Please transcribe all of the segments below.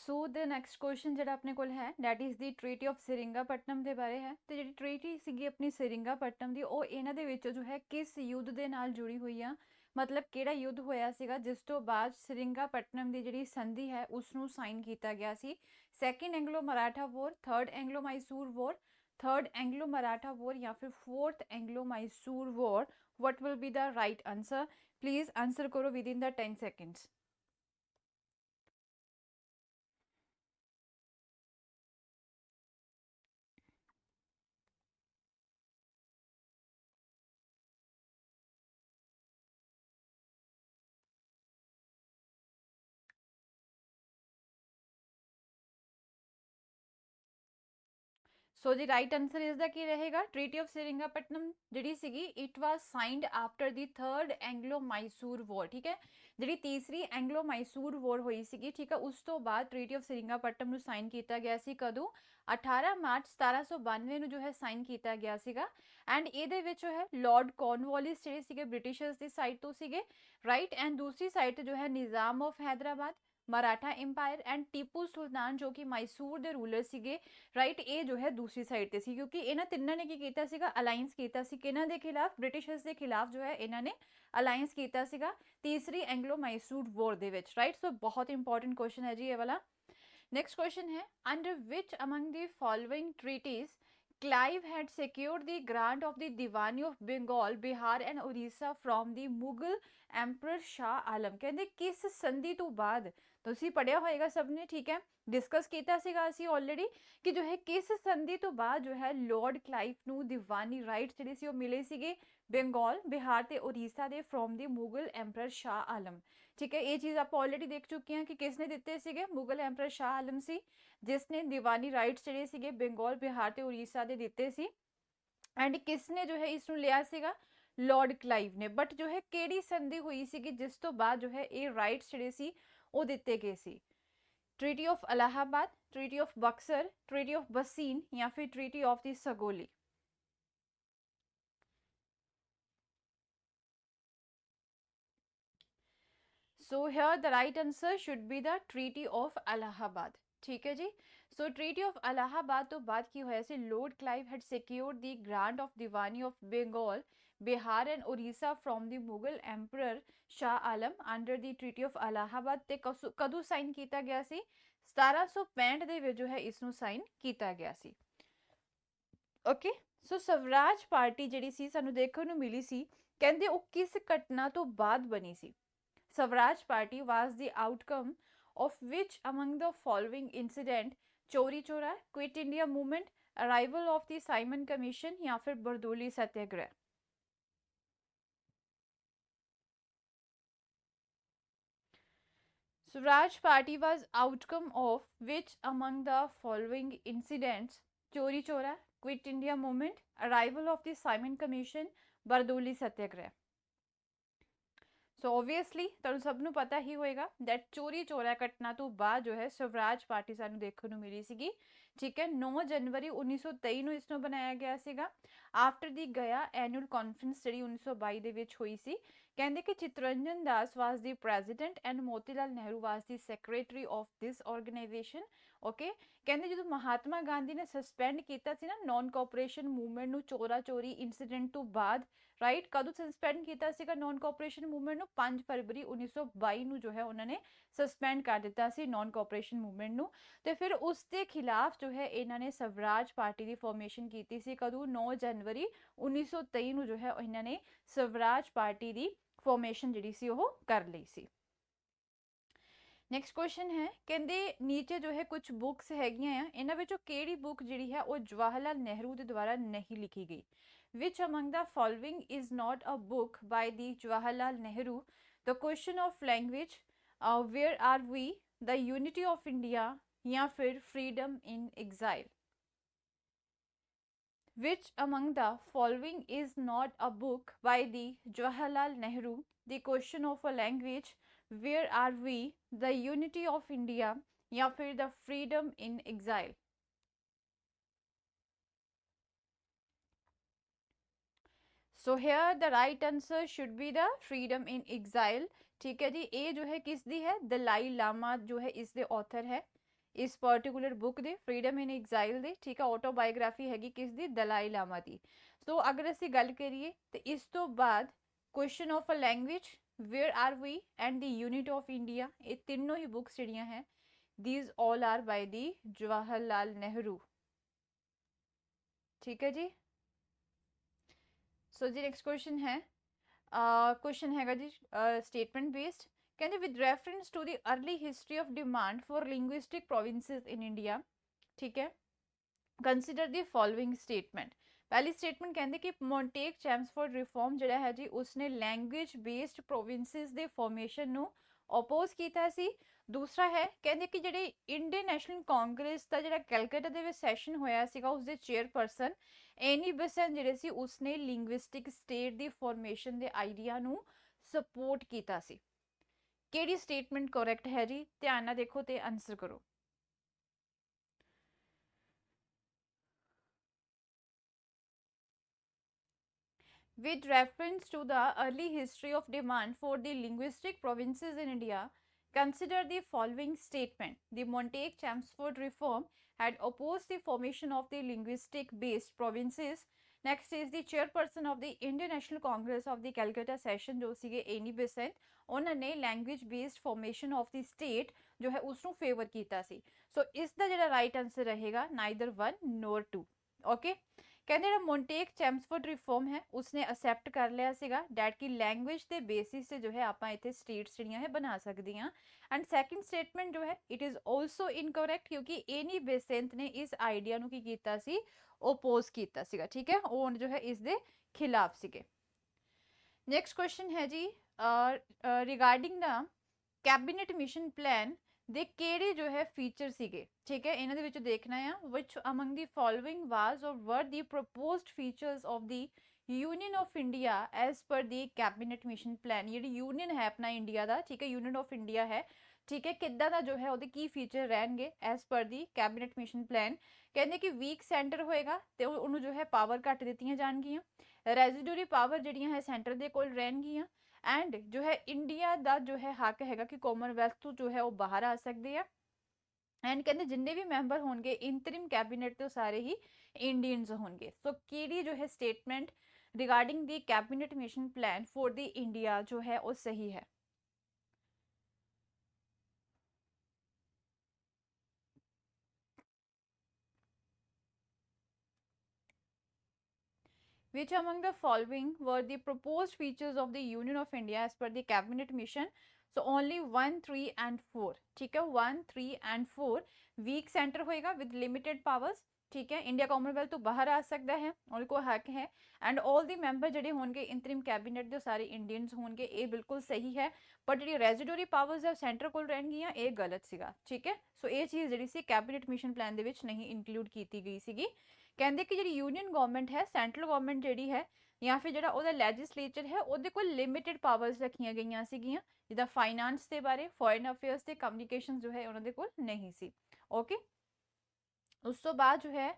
So the next question ਜਿਹੜਾ ਆਪਣੇ ਕੋਲ ਹੈ that is the treaty of Seringapatam ਦੇ ਬਾਰੇ ਹੈ। ਤੇ ਜਿਹੜੀ ਟ੍ਰੀਟੀ ਸੀਗੀ ਆਪਣੀ ਸਰਿੰਗਾਪਟਨਮ ਦੀ, ਉਹ ਇਹਨਾਂ ਦੇ ਵਿੱਚੋਂ ਜੋ ਹੈ ਕਿਸ ਯੁੱਧ ਦੇ ਨਾਲ ਜੁੜੀ ਹੋਈ ਆ, ਮਤਲਬ ਕਿਹੜਾ ਯੁੱਧ ਹੋਇਆ ਸੀਗਾ ਜਿਸ ਤੋਂ ਬਾਅਦ ਸਰਿੰਗਾਪਟਨਮ ਦੀ ਜਿਹੜੀ ਸੰਧੀ ਹੈ ਉਸ ਨੂੰ ਸਾਈਨ ਕੀਤਾ ਗਿਆ ਸੀ। Second Anglo Maratha war, third Anglo Mysore war, third Anglo Maratha war ਜਾਂ ਫਿਰ fourth Anglo Mysore war. what will be the right answer? Please answer करो within the 10 seconds. So the right answer ਇਸ ਦਾ ਕੀ ਰਹੇਗਾ? ਟ੍ਰੀਟੀ ਆਫ ਸਰਿੰਗਾਪਟਨਮ ਜਿਹੜੀ ਸੀਗੀ it was signed after the third Anglo Mysore war. ਠੀਕ ਹੈ, ਜਿਹੜੀ ਤੀਸਰੀ ਐਂਗਲੋ ਮਾਈਸੂਰ ਵੋਰ ਹੋਈ ਸੀਗੀ, ਠੀਕ ਹੈ, ਉਸ ਤੋਂ ਬਾਅਦ ਟ੍ਰੀਟੀ ਆਫ ਸਰਿੰਗਾਪਟਨਮ ਨੂੰ ਸਾਈਨ ਕੀਤਾ ਗਿਆ ਸੀ। ਕਦੋਂ? 18 ਮਾਰਚ 1792 ਨੂੰ ਜੋ ਹੈ ਸਾਈਨ ਕੀਤਾ ਗਿਆ ਸੀਗਾ। ਐਂਡ ਇਹਦੇ ਵਿੱਚ ਜੋ ਹੈ ਲਾਰਡ ਕੌਰਨਵਾਲਿਸ ਜਿਹੜੇ ਸੀਗੇ ਬ੍ਰਿਟਿਸ਼ਰਸ ਦੀ ਸਾਈਡ ਤੋਂ ਸੀਗੇ, ਰਾਈਟ। ਐਂਡ ਦੂਸਰੀ ਸਾਈਡ ਤੇ ਜੋ ਹੈ Nizam of Hyderabad, Maratha empire and Tipu Sultan ਜੋ ਕਿ ਮਾਈਸੂਰ ਦੇ ਰੂਲਰ ਸੀਗੇ, ਰਾਈਟ। ਇਹ ਜੋ ਹੈ ਦੂਸਰੀ ਸਾਈਡ ਤੇ ਸੀ ਕਿਉਂਕਿ ਇਹਨਾਂ ਤਿੰਨਾਂ ਨੇ ਕੀ ਕੀਤਾ ਸੀਗਾ? ਅਲਾਈਅੰਸ ਕੀਤਾ ਸੀ ਕਿਹਨਾਂ ਦੇ ਖਿਲਾਫ? ਬ੍ਰਿਟਿਸ਼ਰਸ ਦੇ ਖਿਲਾਫ ਜੋ ਹੈ ਇਹਨਾਂ ਨੇ ਅਲਾਈਅੰਸ ਕੀਤਾ ਸੀਗਾ ਤੀਸਰੀ ਐਂਗਲੋ ਮਾਈਸੂਰ ਵੋਰ ਦੇ ਵਿੱਚ, ਰਾਈਟ। ਸੋ ਬਹੁਤ ਇੰਪੋਰਟੈਂਟ ਕੁਐਸਚਨ ਹੈ ਜੀ ਇਹ ਵਾਲਾ। नेक्स्ट क्वेश्चन है under which among the following treaties Clive had secured the grant of the Diwani of Bengal Bihar and Orissa from the Mughal emperor Shah Alam. कहते किस संधि तो बाद, ਤੁਸੀਂ ਪੜਿਆ ਹੋਏਗਾ ਸਭ ਨੇ, ਠੀਕ ਹੈ, ਡਿਸਕਸ ਕੀਤਾ ਸੀਗਾ ਅਸੀਂ ਆਲਰੇਡੀ ਕਿ ਜੋ ਹੈ ਕਿਸ ਸੰਧੀ ਤੋਂ ਬਾਅਦ ਜੋ ਹੈ ਲਾਰਡ ਕਲਾਈਵ ਨੂੰ ਦੀਵਾਨੀ ਰਾਈਟਸ ਜਿਹੜੇ ਸੀ ਉਹ ਮਿਲੇ ਸੀਗੇ ਬੰਗਾਲ, ਬਿਹਾਰ ਤੇ ਉੜੀਸਾ ਦੇ from the Mughal emperor Shah Alam. ਠੀਕ ਹੈ, ਇਹ ਚੀਜ਼ ਆਪਾਂ ਆਲਰੇਡੀ ਦੇਖ ਚੁੱਕੇ ਹਾਂ ਕਿ ਕਿਸ ਨੇ ਦਿੱਤੇ ਸੀਗੇ? ਮੁਗਲ ਐਮਪਰਰ ਸ਼ਾਹ ਆਲਮ ਸੀ ਜਿਸ ਨੇ ਦੀਵਾਨੀ ਰਾਈਟਸ ਜਿਹੜੇ ਸੀਗੇ ਬੰਗਾਲ, ਬਿਹਾਰ ਤੇ ਉੜੀਸਾ ਦੇ ਦਿੱਤੇ ਸੀ। ਐਂਡ ਕਿਸ ਨੇ ਜੋ ਹੈ ਇਸ ਨੂੰ ਲਿਆ ਸੀਗਾ? ਲਾਰਡ ਕਲਾਈਵ ਨੇ। ਬਟ ਜੋ ਹੈ ਕਿਹੜੀ ਸੰਧੀ ਹੋਈ ਸੀਗੀ ਜਿਸ ਤੋਂ ਬਾਅਦ ਜੋ ਹੈ ਇਹ ਰਾਈਟਸ ਜਿਹੜੇ ਸੀ ਉਹ ਦਿੱਤੇ ਗਏ ਸੀ? Treaty of Allahabad, treaty of Buxar, treaty of Bassein या फिर treaty of the Sugauli. So here the right answer should be the treaty of Allahabad. ठीक है जी। सो ट्रीटी ऑफ इलाहाबाद तो बाद की होया सी Lord Clive had secured the grant of Diwani of Bengal, Bihar and Orissa from the Mughal emperor Shah Alam under the treaty of Allahabad ते कदों साइन किया गया सी? 1765 ਦੇ ਵਿੱਚ ਜੋ ਹੈ ਇਸ ਨੂੰ ਸਾਈਨ ਕੀਤਾ ਗਿਆ ਸੀ। ਓਕੇ, ਸੋ ਸਵਰਾਜ ਪਾਰਟੀ ਜਿਹੜੀ ਸੀ ਸਾਨੂੰ ਦੇਖਣ ਨੂੰ ਮਿਲੀ ਸੀ, ਕਹਿੰਦੇ ਉਹ ਕਿਸ ਘਟਨਾ ਤੋਂ ਬਾਅਦ ਬਣੀ ਸੀ? Swaraj party was the outcome of which among the following incident? चोरी चोरा, quit India movement, arrival of the Simon commission या फिर बरदोली सत्याग्रह। Swaraj Party was outcome of which among the following incidents? चोरी चोरा, quit India movement, arrival of the Simon commission, Bardoli Satyagraha. So obviously ਤੁਹਾਨੂੰ ਸਭ ਨੂੰ ਪਤਾ ਹੀ ਹੋਏਗਾ ਦੈਟ ਚੋਰੀ ਚੋਰਾ ਘਟਨਾ ਤੋਂ ਬਾਅਦ ਜੋ ਹੈ ਸਵਰਾਜ ਪਾਰਟੀ ਸਾਨੂੰ ਦੇਖਣ ਨੂੰ ਮਿਲੀ ਸੀਗੀ। ਠੀਕ ਹੈ, 9 ਜਨਵਰੀ 1923 ਨੂੰ ਇਸ ਨੂੰ ਬਣਾਇਆ ਗਿਆ ਸੀਗਾ ਆਫਟਰ ਦੀ ਗਿਆ ਐਨੂਅਲ ਕਾਨਫਰੰਸ ਜਿਹੜੀ 1922 ਦੇ ਵਿੱਚ ਹੋਈ ਸੀ। ਕਹਿੰਦੇ ਕਿ ਚਿਤਰੰਜਨ ਦਾਸ ਵਾਸ ਦੀ president and Motilal Nehru was the secretary of this organisation. Okay, ਕਹਿੰਦੇ ਜਦੋਂ ਮਹਾਤਮਾ ਗਾਂਧੀ ਨੇ ਸਸਪੈਂਡ ਕੀਤਾ ਸੀ ਨਾ ਨੌਨ ਕੋਆਪਰੇਸ਼ਨ ਮੂਵਮੈਂਟ ਨੂੰ ਚੋਰਾ ਚੋਰੀ ਇਨਸੀਡੈਂਟ ਤੋਂ ਬਾਅਦ, ਰਾਈਟ, ਕਦੋਂ ਸਸਪੈਂਡ ਕੀਤਾ ਸੀਗਾ ਨੌਨ ਕੋਆਪਰੇਸ਼ਨ ਮੂਵਮੈਂਟ ਨੂੰ? 5 ਫਰਵਰੀ 1922 ਨੂੰ ਜੋ ਹੈ ਉਹਨਾਂ ਨੇ ਸਸਪੈਂਡ ਕਰ ਦਿੱਤਾ ਸੀ ਨੌਨ ਕੋਆਪਰੇਸ਼ਨ ਮੂਵਮੈਂਟ ਨੂੰ। ਤੇ ਫਿਰ ਉਸ ਦੇ ਖਿਲਾਫ ਜੋ ਹੈ ਇਹਨਾਂ ਨੇ ਸਵਰਾਜ ਪਾਰਟੀ ਦੀ ਫਾਰਮੇਸ਼ਨ ਕੀਤੀ ਸੀ। ਕਦੋਂ? 9 ਜਨਵਰੀ 1923 ਨੂੰ ਜੋ ਹੈ ਇਹਨਾਂ ਨੇ ਸਵਰਾਜ ਪਾਰਟੀ ਦੀ ਫਾਰਮੇਸ਼ਨ ਜਿਹੜੀ ਸੀ ਉਹ ਕਰ ਲਈ ਸੀ। ਨੈਕਸਟ ਕੁਐਸਚਨ ਹੈ, ਕਹਿੰਦੇ ਨੀਚੇ ਜੋ ਹੈ ਕੁਝ ਬੁੱਕਸ ਹੈਗੀਆਂ ਆ, ਇਹਨਾਂ ਵਿੱਚੋਂ ਕਿਹੜੀ ਬੁੱਕ ਜਿਹੜੀ ਹੈ ਉਹ ਜਵਾਹਰ ਲਾਲ ਨਹਿਰੂ ਦੇ ਦੁਆਰਾ ਨਹੀਂ ਲਿਖੀ ਗਈ? Which among the following is not a book by the Jawaharlal Nehru? The question of language, where are we, the unity of India या फिर freedom in exile? Which among the following is not a book by the Jawaharlal Nehru? The question of a language, where are we, the unity of India या फिर the freedom in exile? So here the right answer should be the freedom in exile. ठीक है जी, ये जो है किस दी है? दलाई लामा जो है इस दे ऑथर है। इस particular book the freedom in exile the, ठीक है। ਆਟੋਬਾਇਓਗ੍ਰਾਫੀ ਹੈਗੀ ਕਿਸ ਦੀ, ਦਲਾਈ ਲਾਮਾ ਦੀ। ਸੋ ਅਗਰ ਅਸੀਂ ਗੱਲ ਕਰੀਏ ਤੇ ਇਸ ਤੋਂ ਬਾਅਦ question of a language, where are we and the unit of India, ਇਹ ਤਿੰਨੋਂ ਹੀ ਬੁੱਕਸ ਜਿਹੜੀਆਂ ਹੈ these all are by the Jawaharlal Nehru, ठीक है जी। सो जी नेक्स्ट क्वेश्चन है, क्वेश्चन हैगा जी स्टेटमेंट बेस्ड। कहते with reference to the early history of demand for linguistic provinces in India, ठीक है, कंसिडर द फॉलोइंग स्टेटमेंट। पहली स्टेटमेंट कहते कि मॉन्टेग चैम्सफोर्ड रिफॉर्म जिहड़ा है जी उसने लैंग्वेज बेस्ड प्रोविंसेस दे फॉर्मेशन नू ओपोज कीता सी। दूसरा है कहते कि जिहड़े इंडियन नैशनल कांग्रेस का जिहड़ा कैलकाटा दे विच सैशन होया सीगा उसदे चेयरपर्सन एनी बेसेंट जिहड़े सी उसने लिंग्विस्टिक स्टेट दी फॉर्मेशन दे आइडिया नू सपोर्ट कीता सी। किहड़ी स्टेटमेंट करैक्ट है जी, ध्यान नाल देखो ते आंसर करो। With reference to the early history of demand for the linguistic provinces in India, consider the following statement. The Montague-Chelmsford reform had opposed the formation of the linguistic-based provinces. Next is the chairperson of the Indian National Congress of the Calcutta session जो सीगे Annie Besant, उन्होंने language based formation of the state जो है उसनू favour कीता सी। सो इसका जो right answer रहेगा neither 1 नोर 2। Okay, कहते जो मॉन्टेग चैम्सफोर्ड रिफॉर्म है उसने एक्सेप्ट कर लिया सीगा डैट की लैंग्वेज के बेसिस से जो है आप इतने स्टेट्स जड़ियाँ है बना सकती हैं। एंड सैकेंड स्टेटमेंट जो है इट इज़ ऑल्सो इनकरैक्ट क्योंकि एनी बेसेंट ने इस आइडिया नू की कीता सी, ओपोज कीता सीगा, ठीक है, वो जो है इस दे खिलाफ सीगे। नेक्स्ट क्वेश्चन है जी regarding the cabinet mission plan ਦੇ ਕਿਹੜੇ ਜੋ ਹੈ ਫੀਚਰ ਸੀਗੇ, ਠੀਕ ਹੈ, ਇਹਨਾਂ ਦੇ ਵਿੱਚ ਦੇਖਣਾ ਆ which among the following was or were the proposed features of the union of india as per the cabinet mission plan। ਜਿਹੜੀ ਯੂਨੀਅਨ ਹੈ ਆਪਣਾ ਇੰਡੀਆ ਦਾ, ਠੀਕ ਹੈ, ਯੂਨੀਅਨ ਆਫ ਇੰਡੀਆ ਹੈ, ਠੀਕ ਹੈ, ਕਿੱਦਾਂ ਦਾ ਜੋ ਹੈ ਉਹਦੇ ਕੀ ਫੀਚਰ ਰਹਿਣਗੇ ਐਸ ਪਰ ਦੀ ਕੈਬਨਿਟ ਮਿਸ਼ਨ ਪਲਾਨ। ਕਹਿੰਦੇ ਕਿ ਵੀਕ ਸੈਂਟਰ ਹੋਏਗਾ ਤੇ ਉਹਨੂੰ ਜੋ ਹੈ ਪਾਵਰ ਘੱਟ ਦਿੱਤੀਆਂ ਜਾਣਗੀਆਂ, ਰੈਜ਼ੀਡੂਰੀ ਪਾਵਰ ਜਿਹੜੀਆਂ ਹੈ ਸੈਂਟਰ ਦੇ ਕੋਲ ਰਹਿਣਗੀਆਂ एंड जो है इंडिया का जो है हक हैगा कि कॉमनवैल्थ तो जो है वो बाहर आ सकते हैं। एंड कहते जिन्ने भी मैंबर होंगे इंतरिम कैबिनेट तो सारे ही इंडियंस होंगे। सो किहड़ी जो है statement regarding the cabinet mission plan for the India जो है वो सही है। Which among the following were the proposed features of the Union of India as per the cabinet mission? So only 1, 3 and 4, ठीक है, 1, 3 and 4 weak center होएगा with limited powers, ठीक है, इंडिया कॉमनवेल्थ तो बाहर आ सकता है और को हक है। एंड ऑल दी मैंबर ਜਿਹੜੇ ਹੋਣਗੇ ਇੰਤਰਿਮ ਕੈਬਨਿਟ ਦੇ ਸਾਰੇ ਇੰਡੀਅਨਸ ਹੋਣਗੇ, ਇਹ ਬਿਲਕੁਲ ਸਹੀ ਹੈ। ਪਰ ਜਿਹੜੀ ਰੈਜ਼ੀਡੂਰੀ ਪਾਵਰਸ ਹੈ ਸੈਂਟਰ ਕੋਲ ਰਹਿਣਗੀਆਂ, ਇਹ ਗਲਤ ਸੀਗਾ, ਠੀਕ ਹੈ। ਸੋ ਇਹ ਚੀਜ਼ ਜਿਹੜੀ ਸੀ ਕੈਬਨਿਟ ਮਿਸ਼ਨ ਪਲਾਨ ਦੇ ਵਿੱਚ ਨਹੀਂ ਇਨਕਲੂਡ ਕੀਤੀ ਗਈ ਸੀਗੀ। ਕਹਿੰਦੇ ਕਿ ਜਿਹੜੀ ਯੂਨੀਅਨ ਗਵਰਨਮੈਂਟ ਹੈ, ਸੈਂਟਰਲ ਗਵਰਨਮੈਂਟ ਜਿਹੜੀ ਹੈ ਜਾਂ ਫਿਰ ਜਿਹੜਾ ਉਹਦਾ ਲੈਜਿਸਲੇਚਰ ਹੈ ਉਹਦੇ ਕੋਲ ਲਿਮਿਟਡ ਪਾਵਰਸ ਰੱਖੀਆਂ ਗਈਆਂ ਸੀਗੀਆਂ, ਜਿੱਦਾਂ ਫਾਈਨਾਂਸ ਦੇ ਬਾਰੇ, ਫੋਰਨ ਅਫੇਅਰਸ ਤੇ ਕਮਿਊਨੀਕੇਸ਼ਨ ਜੋ ਹੈ ਉਹਨਾਂ ਦੇ ਕੋਲ ਨਹੀਂ ਸੀ। ਓਕੇ, ਉਸ ਤੋਂ ਬਾਅਦ ਜੋ ਹੈ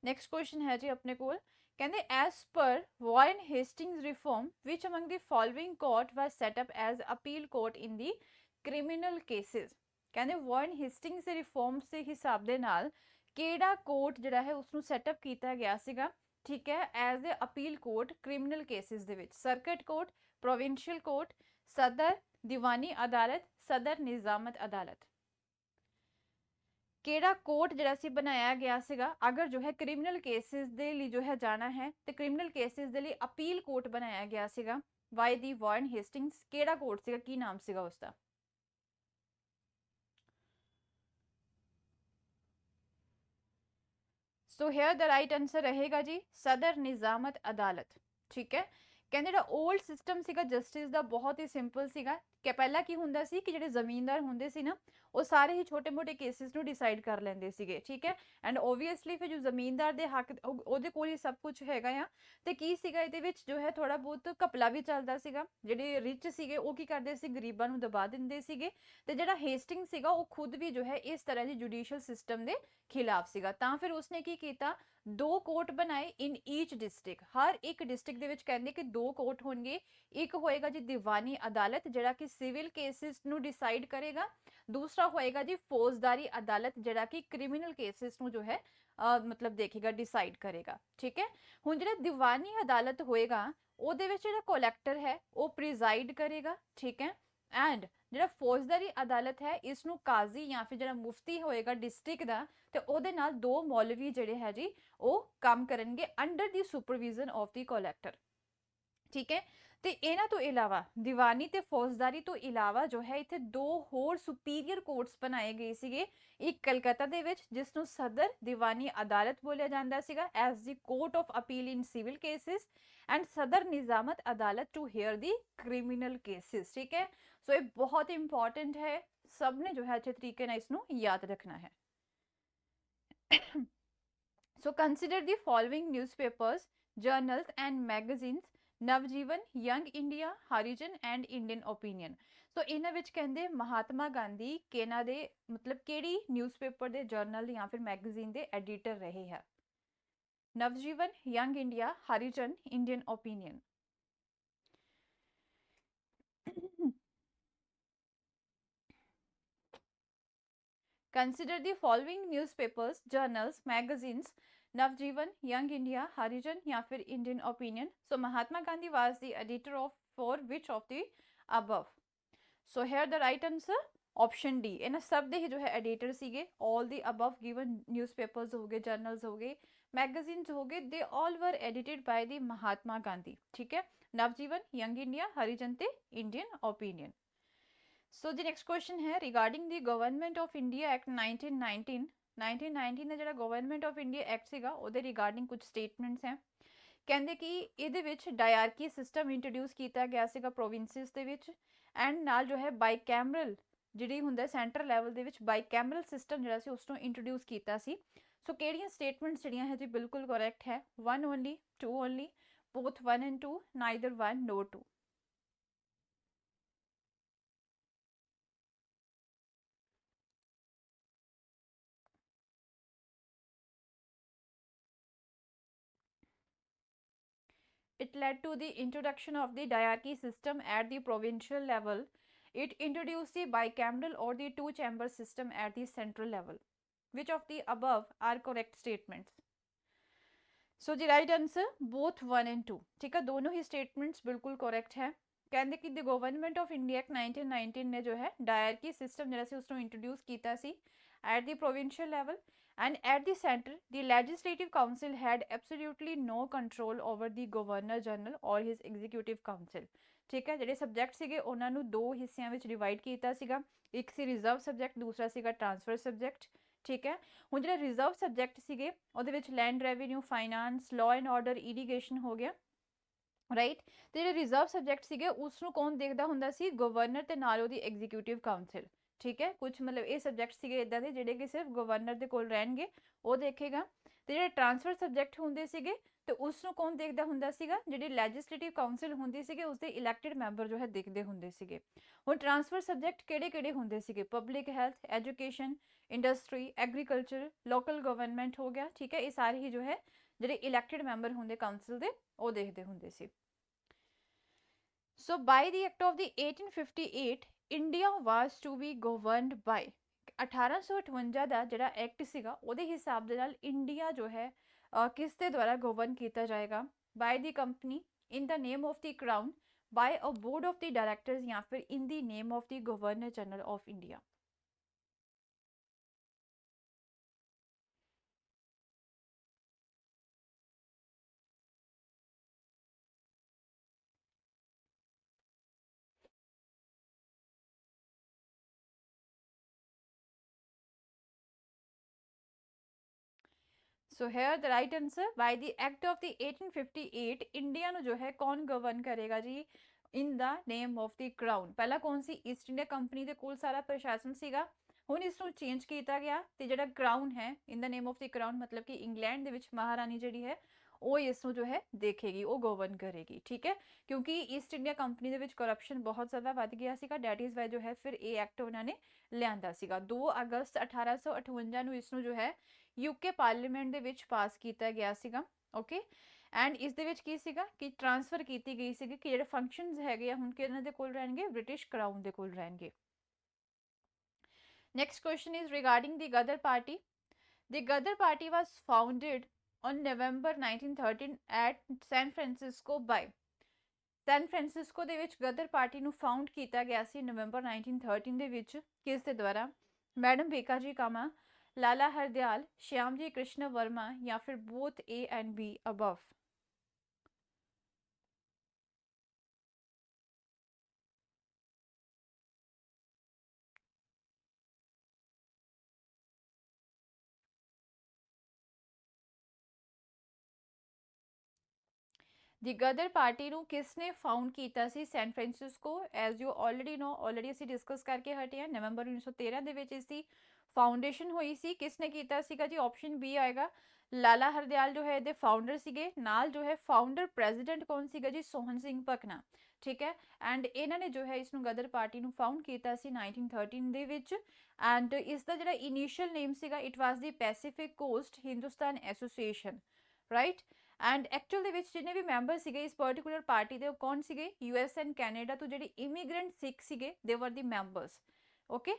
ਨੈਕਸਟ ਕੁਐਸਚਨ ਹੈ ਜੀ ਆਪਣੇ ਕੋਲ, ਕਹਿੰਦੇ as per Warren Hastings reform which among the following court was set up as appeal court in the criminal cases. ਕਹਿੰਦੇ ਵਾਰਨ हेस्टिंग्स ਦੇ ਰਿਫਾਰਮਸ ਦੇ ਹਿਸਾਬ ਦੇ ਨਾਲ ਕਿਹੜਾ ਕੋਰਟ ਜਿਹੜਾ ਹੈ ਉਸਨੂੰ ਸੈਟਅਪ ਕੀਤਾ ਗਿਆ ਸੀਗਾ, ਠੀਕ ਹੈ, as a appeal court criminal cases ਦੇ ਵਿੱਚ। ਸਰਕਟ ਕੋਰਟ, ਪ੍ਰੋਵਿੰਸ਼ੀਅਲ ਕੋਰਟ, ਸਦਰ ਦੀਵਾਨੀ ਅਦਾਲਤ, ਸਦਰ ਨਿਜ਼ਾਮਤ ਅਦਾਲਤ। ਕਿਹੜਾ ਕੋਰਟ ਜਿਹੜਾ ਸੀ ਬਣਾਇਆ ਗਿਆ ਸੀਗਾ ਅਗਰ ਜੋ ਹੈ ਕ੍ਰਿਮੀਨਲ ਕੇਸਿਸ ਦੇ ਲਈ ਜੋ ਹੈ ਜਾਣਾ ਹੈ ਤੇ ਕ੍ਰਿਮੀਨਲ ਕੇਸਿਸ ਦੇ ਲਈ ਅਪੀਲ ਕੋਰਟ ਬਣਾਇਆ ਗਿਆ ਸੀਗਾ ਬਾਈ ਦੀ ਵਾਰਨ हेस्टिंग्स। ਕਿਹੜਾ ਕੋਰਟ ਸੀਗਾ, ਕੀ ਨਾਮ ਸੀਗਾ ਉਸਦਾ? सो हेयर द राइट आंसर रहेगा जी सदर निजामत अदालत, ठीक है। कहते जो ओल्ड सिस्टम सीगा जस्टिस का बहुत ही सिंपल सीगा कि पहला की हुंदा सी कि ਜਿਹੜੇ ਜ਼ਮੀਨਦਾਰ ਹੁੰਦੇ ਸੀ ਨਾ ਉਹ ਸਾਰੇ ਹੀ ਛੋਟੇ ਮੋਟੇ ਕੇਸਿਸ ਨੂੰ ਡਿਸਾਈਡ ਕਰ ਲੈਂਦੇ ਸੀਗੇ, ਠੀਕ ਹੈ। ਐਂਡ ਓਬਵੀਅਸਲੀ ਫਿਰ ਜੋ ਜ਼ਮੀਨਦਾਰ ਦੇ ਹੱਕ ਉਹਦੇ ਕੋਲ ਹੀ ਸਭ ਕੁਝ ਹੈਗਾ ਆ ਤੇ ਕੀ ਸੀਗਾ ਇਹਦੇ ਵਿੱਚ ਜੋ ਹੈ ਥੋੜਾ ਬਹੁਤ ਘਪਲਾ ਵੀ ਚੱਲਦਾ ਸੀਗਾ। ਜਿਹੜੇ ਰਿਚ ਸੀਗੇ ਉਹ ਕੀ ਕਰਦੇ ਸੀ, ਗਰੀਬਾਂ ਨੂੰ ਦਬਾ ਦਿੰਦੇ ਸੀਗੇ ਤੇ ਜਿਹੜਾ हेस्टिंग ਸੀਗਾ ਉਹ ਖੁਦ ਵੀ ਜੋ ਹੈ ਇਸ ਤਰ੍ਹਾਂ ਦੀ ਜੁਡੀਸ਼ੀਅਲ ਸਿਸਟਮ ਦੇ ਖਿਲਾਫ ਸੀਗਾ। ਤਾਂ ਫਿਰ ਉਸਨੇ ਕੀ ਕੀਤਾ, 2 ਕੋਰਟ ਬਣਾਏ ਇਨ ਈਚ ਡਿਸਟ੍ਰਿਕਟ। ਹਰ ਇੱਕ ਡਿਸਟ੍ਰਿਕਟ ਦੇ ਵਿੱਚ ਕਹਿੰਦੇ ਕਿ 2 ਕੋਰਟ ਹੋਣਗੇ। ਇੱਕ ਹੋਏਗਾ ਜੀ ਦੀਵਾਨੀ ਅਦਾਲਤ ਜਿਹੜਾ ਕਿ ਸਿਵਲ ਕੇਸਿਸ ਨੂੰ ਡਿਸਾਈਡ ਕਰੇਗਾ, दूसरा होएगा जी फौजदारी अदालत ਜਿਹੜਾ ਕਿ ਕ੍ਰਿਮੀਨਲ ਕੇਸਿਸ ਨੂੰ ਜੋ ਹੈ ਮਤਲਬ ਦੇਖੇਗਾ ਡਿਸਾਈਡ ਕਰੇਗਾ ਠੀਕ ਹੈ। ਹੁਣ ਜਿਹੜਾ ਦੀਵਾਨੀ ਅਦਾਲਤ ਹੋਏਗਾ ਉਹਦੇ ਵਿੱਚ ਜਿਹੜਾ ਕਲੈਕਟਰ ਹੈ ਉਹ ਪ੍ਰੀਜ਼ਾਈਡ ਕਰੇਗਾ ਠੀਕ ਹੈ। ਐਂਡ ਜਿਹੜਾ ਫੌਜਦਾਰੀ ਅਦਾਲਤ ਹੈ ਇਸ ਨੂੰ ਕਾਜ਼ੀ ਜਾਂ ਫਿਰ ਜਿਹੜਾ ਮੁਫਤੀ ਹੋਏਗਾ ਡਿਸਟ੍ਰਿਕਟ ਦਾ ਤੇ ਉਹਦੇ ਨਾਲ ਦੋ ਮੌਲਵੀ ਜਿਹੜੇ ਹੈ ਜੀ ਉਹ ਕੰਮ ਕਰਨਗੇ under the supervision of the collector ਠੀਕ ਹੈ। ਤੇ ਇਹਨਾਂ ਤੋਂ ਇਲਾਵਾ ਦੀਵਾਨੀ ਤੇ ਫੌਜਦਾਰੀ ਤੋਂ ਇਲਾਵਾ ਜੋ ਹੈ ਇੱਥੇ ਦੋ ਹੋਰ ਸੁਪੀਰੀਅਰ ਕੋਰਟਸ ਬਣਾਏ ਗਏ ਸੀਗੇ। ਇੱਕ ਕਲਕੱਤਾ ਦੇ ਵਿੱਚ ਜਿਸ ਨੂੰ ਸਦਰ ਦੀਵਾਨੀ ਅਦਾਲਤ ਬੋਲਿਆ ਜਾਂਦਾ ਸੀਗਾ as the court of appeal in civil cases and ਸਦਰ ਨਿਜ਼ਾਮਤ ਅਦਾਲਤ to here the criminal cases ਠੀਕ ਹੈ। ਸੋ ਇਹ ਬਹੁਤ ਇੰਪॉर्टेंट ਹੈ, ਸਭ ਨੇ ਜੋ ਹੈ ਅੱਛੇ ਤਰੀਕੇ ਨਾਲ ਇਸ ਨੂੰ ਯਾਦ ਰੱਖਣਾ ਹੈ। So consider the following newspapers, journals and magazines Navajivan, Young India, Harijan and Indian Opinion. So ਇਹਨਾਂ ਵਿੱਚ ਕਹਿੰਦੇ ਮਹਾਤਮਾ ਗਾਂਧੀ ਕਿਹਨਾਂ ਦੇ ਮਤਲਬ ਕਿਹੜੀ ਨਿਊਜ਼ਪੇਪਰ ਦੇ ਜਰਨਲ ਜਾਂ ਫਿਰ ਮੈਗਜ਼ੀਨ ਦੇ ਐਡੀਟਰ ਰਹੇ ਹੈ। Navjivan, Young India, Harijan, Indian opinion. Consider the following newspapers, journals, magazines, Navjeevan, Young India, Harijan या फिर Indian Opinion. So Mahatma Gandhi was the editor of for which of the above? So here the right answer option D. ਇਹਨਾਂ ਸਭ ਦੇ ਹੀ ਜੋ ਹੈ editor ਸੀਗੇ all the above given newspapers ਹੋ ਗਏ journals ਹੋ ਗਏ magazines ਹੋ ਗਏ they all were edited by the Mahatma Gandhi ਠੀਕ ਹੈ। ਨਵਜੀਵਨ, Young India, Harijan ਤੇ Indian Opinion। So the next question है regarding the Government of India Act 1919 1919 ਦਾ ਜਿਹੜਾ Government of India Act ਸੀਗਾ ਉਹਦੇ regarding ਕੁਝ statements ਹੈ। ਕਹਿੰਦੇ ਕਿ ਇਹਦੇ ਵਿੱਚ ਡਾਇਆਰਕੀ ਸਿਸਟਮ ਇੰਟਰੋਡਿਊਸ ਕੀਤਾ ਗਿਆ ਸੀਗਾ ਪ੍ਰੋਵਿੰਸਿਸ ਦੇ ਵਿੱਚ ਐਂਡ ਨਾਲ ਜੋ ਹੈ ਬਾਈਕੈਮਰਲ ਜਿਹੜੀ ਹੁੰਦਾ ਸੈਂਟਰਲ ਲੈਵਲ ਦੇ ਵਿੱਚ ਬਾਈਕੈਮਰਲ ਸਿਸਟਮ ਜਿਹੜਾ ਸੀ ਉਸ ਨੂੰ ਇੰਟਰੋਡਿਊਸ ਕੀਤਾ ਸੀ। ਸੋ ਕਿਹੜੀਆਂ ਸਟੇਟਮੈਂਟਸ ਜਿਹੜੀਆਂ ਹੈ ਜੀ ਬਿਲਕੁਲ ਕਰੈਕਟ ਹੈ 1 only 2 only both 1 and 2 neither 1 nor 2। It led to the introduction of the diarchy system at the provincial level. It introduced the bicameral or the two-chamber system at the central level. Which of the above are correct statements? So the right answer both 1 and 2 ठीक है दोनों ही statements बिल्कुल correct है। ਕਹਿੰਦੇ ਕਿ the government of India Act 1919 ਨੇ ਜੋ ਹੈ ਡਾਇਰਕੀ ਸਿਸਟਮ ਜਿਹੜਾ ਸੀ ਉਸ ਨੂੰ ਇੰਟਰੋਡਿਊਸ ਕੀਤਾ ਸੀ at the provincial level and at the center the legislative council had absolutely no control over the governor general or his executive council ਠੀਕ ਹੈ। ਜਿਹੜੇ ਸਬਜੈਕਟ ਸੀਗੇ ਉਹਨਾਂ ਨੂੰ ਦੋ ਹਿੱਸਿਆਂ ਵਿੱਚ ਡਿਵਾਈਡ ਕੀਤਾ ਸੀਗਾ ਇੱਕ ਸੀ ਰਿਜ਼ਰਵ ਸਬਜੈਕਟ ਦੂਸਰਾ ਸੀਗਾ ਟ੍ਰਾਂਸਫਰ ਸਬਜੈਕਟ ਠੀਕ ਹੈ। ਹੁਣ ਜਿਹੜਾ ਰਿਜ਼ਰਵ ਸਬਜੈਕਟ ਸੀਗੇ ਉਹਦੇ ਵਿੱਚ land revenue finance law and order irrigation ਹੋ ਗਿਆ ਰਾਈਟ। ਤੇ ਜਿਹੜੇ ਰਿਜ਼ਰਵ ਸਬਜੈਕਟ ਸੀਗੇ ਉਸ ਨੂੰ ਕੌਣ ਦੇਖਦਾ ਹੁੰਦਾ ਸੀ ਗਵਰਨਰ ਤੇ ਨਾਲ ਉਹਦੀ ਐਗਜ਼ੀਕਿਊਟਿਵ ਕਾਉਂਸਲ ਠੀਕ ਹੈ। ਕੁਝ ਮਤਲਬ ਇਹ ਸਬਜੈਕਟ ਸੀਗੇ ਇਦਾਂ ਦੇ ਜਿਹੜੇ ਕਿ ਸਿਰਫ ਗਵਰਨਰ ਦੇ ਕੋਲ ਰਹਿਣਗੇ ਉਹ ਦੇਖੇਗਾ। ਤੇ ਜਿਹੜੇ ਟ੍ਰਾਂਸਫਰ ਸਬਜੈਕਟ ਹੁੰਦੇ ਸੀਗੇ ਤੇ ਉਸ ਨੂੰ ਕੌਣ ਦੇਖਦਾ ਹੁੰਦਾ ਸੀਗਾ ਜਿਹੜੀ ਲੈਜਿਸਲੇਟਿਵ ਕਾਉਂਸਲ ਹੁੰਦੀ ਸੀਗੇ ਉਸਦੇ ਇਲੈਕਟਿਡ ਮੈਂਬਰ ਜੋ ਹੈ ਦੇਖਦੇ ਹੁੰਦੇ ਸੀਗੇ। ਹੁਣ ਟ੍ਰਾਂਸਫਰ ਸਬਜੈਕਟ ਕਿਹੜੇ ਕਿਹੜੇ ਹੁੰਦੇ ਸੀਗੇ public health education industry agriculture local government ਹੋ ਗਿਆ ਠੀਕ ਹੈ। ਇਹ ਸਾਰੇ ਹੀ ਜੋ ਹੈ ਜਿਹੜੇ ਇਲੈਕਟਿਡ ਮੈਂਬਰ ਹੁੰਦੇ ਕਾਉਂਸਲ ਦੇ ਉਹ ਦੇਖਦੇ ਹੁੰਦੇ ਸੀ। So by the act of the 1858 India was to be governed by 1858 ਦਾ ਜਿਹੜਾ ਐਕਟ ਸੀਗਾ ਉਹਦੇ ਹਿਸਾਬ ਦੇ ਨਾਲ ਇੰਡੀਆ ਜੋ ਹੈ ਕਿਸ ਦੇ ਦੁਆਰਾ ਗਵਰਨ ਕੀਤਾ ਜਾਏਗਾ by the company in the name of the crown by a board of the directors ਜਾਂ ਫਿਰ in the name of the governor general of India। So here the right answer by the act of the 1858 India ਨੂੰ ਜੋ ਹੈ ਕੌਣ govern ਕਰੇਗਾ ਜੀ ਇਨ ਦਾ name of the crown. ਪਹਿਲਾਂ ਕੌਣ ਸੀ ਈਸਟ ਇੰਡੀਆ ਕੰਪਨੀ ਦੇ ਕੋਲ ਸਾਰਾ ਪ੍ਰਸ਼ਾਸਨ ਸੀਗਾ ਹੁਣ ਇਸ ਨੂੰ ਚੇਂਜ ਕੀਤਾ ਗਿਆ ਤੇ ਜਿਹੜਾ ਕਰਾਊਨ ਹੈ ਇਨ ਦਾ ਨੇਮ ਆਫ ਦੀ ਕਰਾਊਨ ਮਤਲਬ ਕਿ ਇੰਗਲੈਂਡ ਦੇ ਵਿੱਚ ਮਹਾਰਾਣੀ ਜਿਹੜੀ ਹੈ ਉਹ ਇਸ ਨੂੰ ਜੋ ਹੈ ਦੇਖੇਗੀ ਉਹ ਗਵਰਨ ਕਰੇਗੀ ਠੀਕ ਹੈ। ਕਿਉਂਕਿ ਈਸਟ ਇੰਡੀਆ ਕੰਪਨੀ ਦੇ ਵਿੱਚ ਕਰਪਸ਼ਨ ਬਹੁਤ ਜ਼ਿਆਦਾ ਵੱਧ ਗਿਆ ਸੀਗਾ ਡੈਟ ਇਜ਼ ਵਾਈ ਜੋ ਹੈ ਫਿਰ ਇਹ ਐਕਟ ਉਹਨਾਂ ਨੇ ਲਿਆਂਦਾ ਸੀਗਾ 2 ਅਗਸਤ 1858 ਨੂੰ ਇਸ ਨੂੰ ਜੋ ਹੈ ਯੂਕੇ ਪਾਰਲੀਮੈਂਟ ਦੇ ਵਿੱਚ ਪਾਸ ਕੀਤਾ ਗਿਆ ਸੀਗਾ ਓਕੇ। ਐਂਡ ਇਸ ਦੇ ਵਿੱਚ ਕੀ ਸੀਗਾ ਕਿ ਟ੍ਰਾਂਸਫਰ ਕੀਤੀ ਗਈ ਸੀਗੀ ਕਿ ਜਿਹੜੇ ਫੰਕਸ਼ਨਸ ਹੈਗੇ ਆ ਹੁਣ ਕਿਹਨਾਂ ਦੇ ਕੋਲ ਰਹਿਣਗੇ ਬ੍ਰਿਟਿਸ਼ ਕਰਾਊਨ ਦੇ ਕੋਲ ਰਹਿਣਗੇ। Next question is regarding the Ghadar Party. The Ghadar Party was founded on November 1913 at San Francisco by San Francisco ਦੇ ਵਿੱਚ ਗਦਰ ਪਾਰਟੀ ਨੂੰ ਫਾਊਂਡ ਕੀਤਾ ਗਿਆ ਸੀ ਨਵੰਬਰ 1913 ਦੇ ਵਿੱਚ। ਕਿਸ ਦੇ ਦੁਆਰਾ? ਮੈਡਮ ਭੀਕਾਜੀ ਕਾਮਾ, ਲਾਲਾ ਹਰਦਿਆਲ, ਸ਼ਿਆਮਜੀ ਕ੍ਰਿਸ਼ਨ ਵਰਮਾ ਜਾਂ ਫਿਰ both A and B above. The Ghadar party ਨੂੰ ਕਿਸ ਨੇ ਫਾਊਂਡ ਕੀਤਾ ਸੀ San Francisco? As you already know, already ਅਸੀਂ ਡਿਸਕਸ ਕਰਕੇ ਹਟੇ ਹਾਂ, ਨਵੰਬਰ 1913 ਦੇ ਵਿੱਚ ਇਸ ਦੀ ਫਾਊਂਡੇਸ਼ਨ ਹੋਈ ਸੀ। ਕਿਸ ਨੇ ਕੀਤਾ ਸੀਗਾ ਜੀ? ਆਪਸ਼ਨ ਬੀ ਆਏਗਾ, ਲਾਲਾ ਹਰਦਿਆਲ ਜੋ ਹੈ ਇਹਦੇ ਫਾਊਂਡਰ ਸੀਗੇ। ਨਾਲ ਜੋ ਹੈ ਫਾਊਂਡਰ ਪ੍ਰੈਜ਼ੀਡੈਂਟ ਕੌਣ ਸੀਗਾ ਜੀ? ਸੋਹਣ ਸਿੰਘ ਭਕਨਾ। ਠੀਕ ਹੈ, ਐਂਡ ਇਹਨਾਂ ਨੇ ਜੋ ਹੈ ਇਸ ਨੂੰ ਗਦਰ ਪਾਰਟੀ ਨੂੰ ਫਾਊਂਡ ਕੀਤਾ ਸੀ 1913 ਦੇ ਵਿੱਚ। ਐਂਡ ਇਸ ਦਾ ਜਿਹੜਾ ਇਨੀਸ਼ੀਅਲ ਨੇਮ ਸੀਗਾ, it was the Pacific cost Hindustan association, right. And actual ਦੇ ਵਿੱਚ ਜਿੰਨੇ ਵੀ ਮੈਂਬਰ ਸੀਗੇ ਇਸ ਪਰਟੀਕੂਲਰ ਪਾਰਟੀ ਦੇ, ਉਹ ਕੌਣ ਸੀਗੇ? ਯੂਐਸ ਐਂਡ ਕੈਨੇਡਾ ਤੋਂ ਜਿਹੜੇ ਇਮੀਗ੍ਰੈਂਟ ਸਿੱਖ ਸੀਗੇ, ਦੇ ਵਰ ਦੀ ਮੈਂਬਰਸ। ਓਕੇ,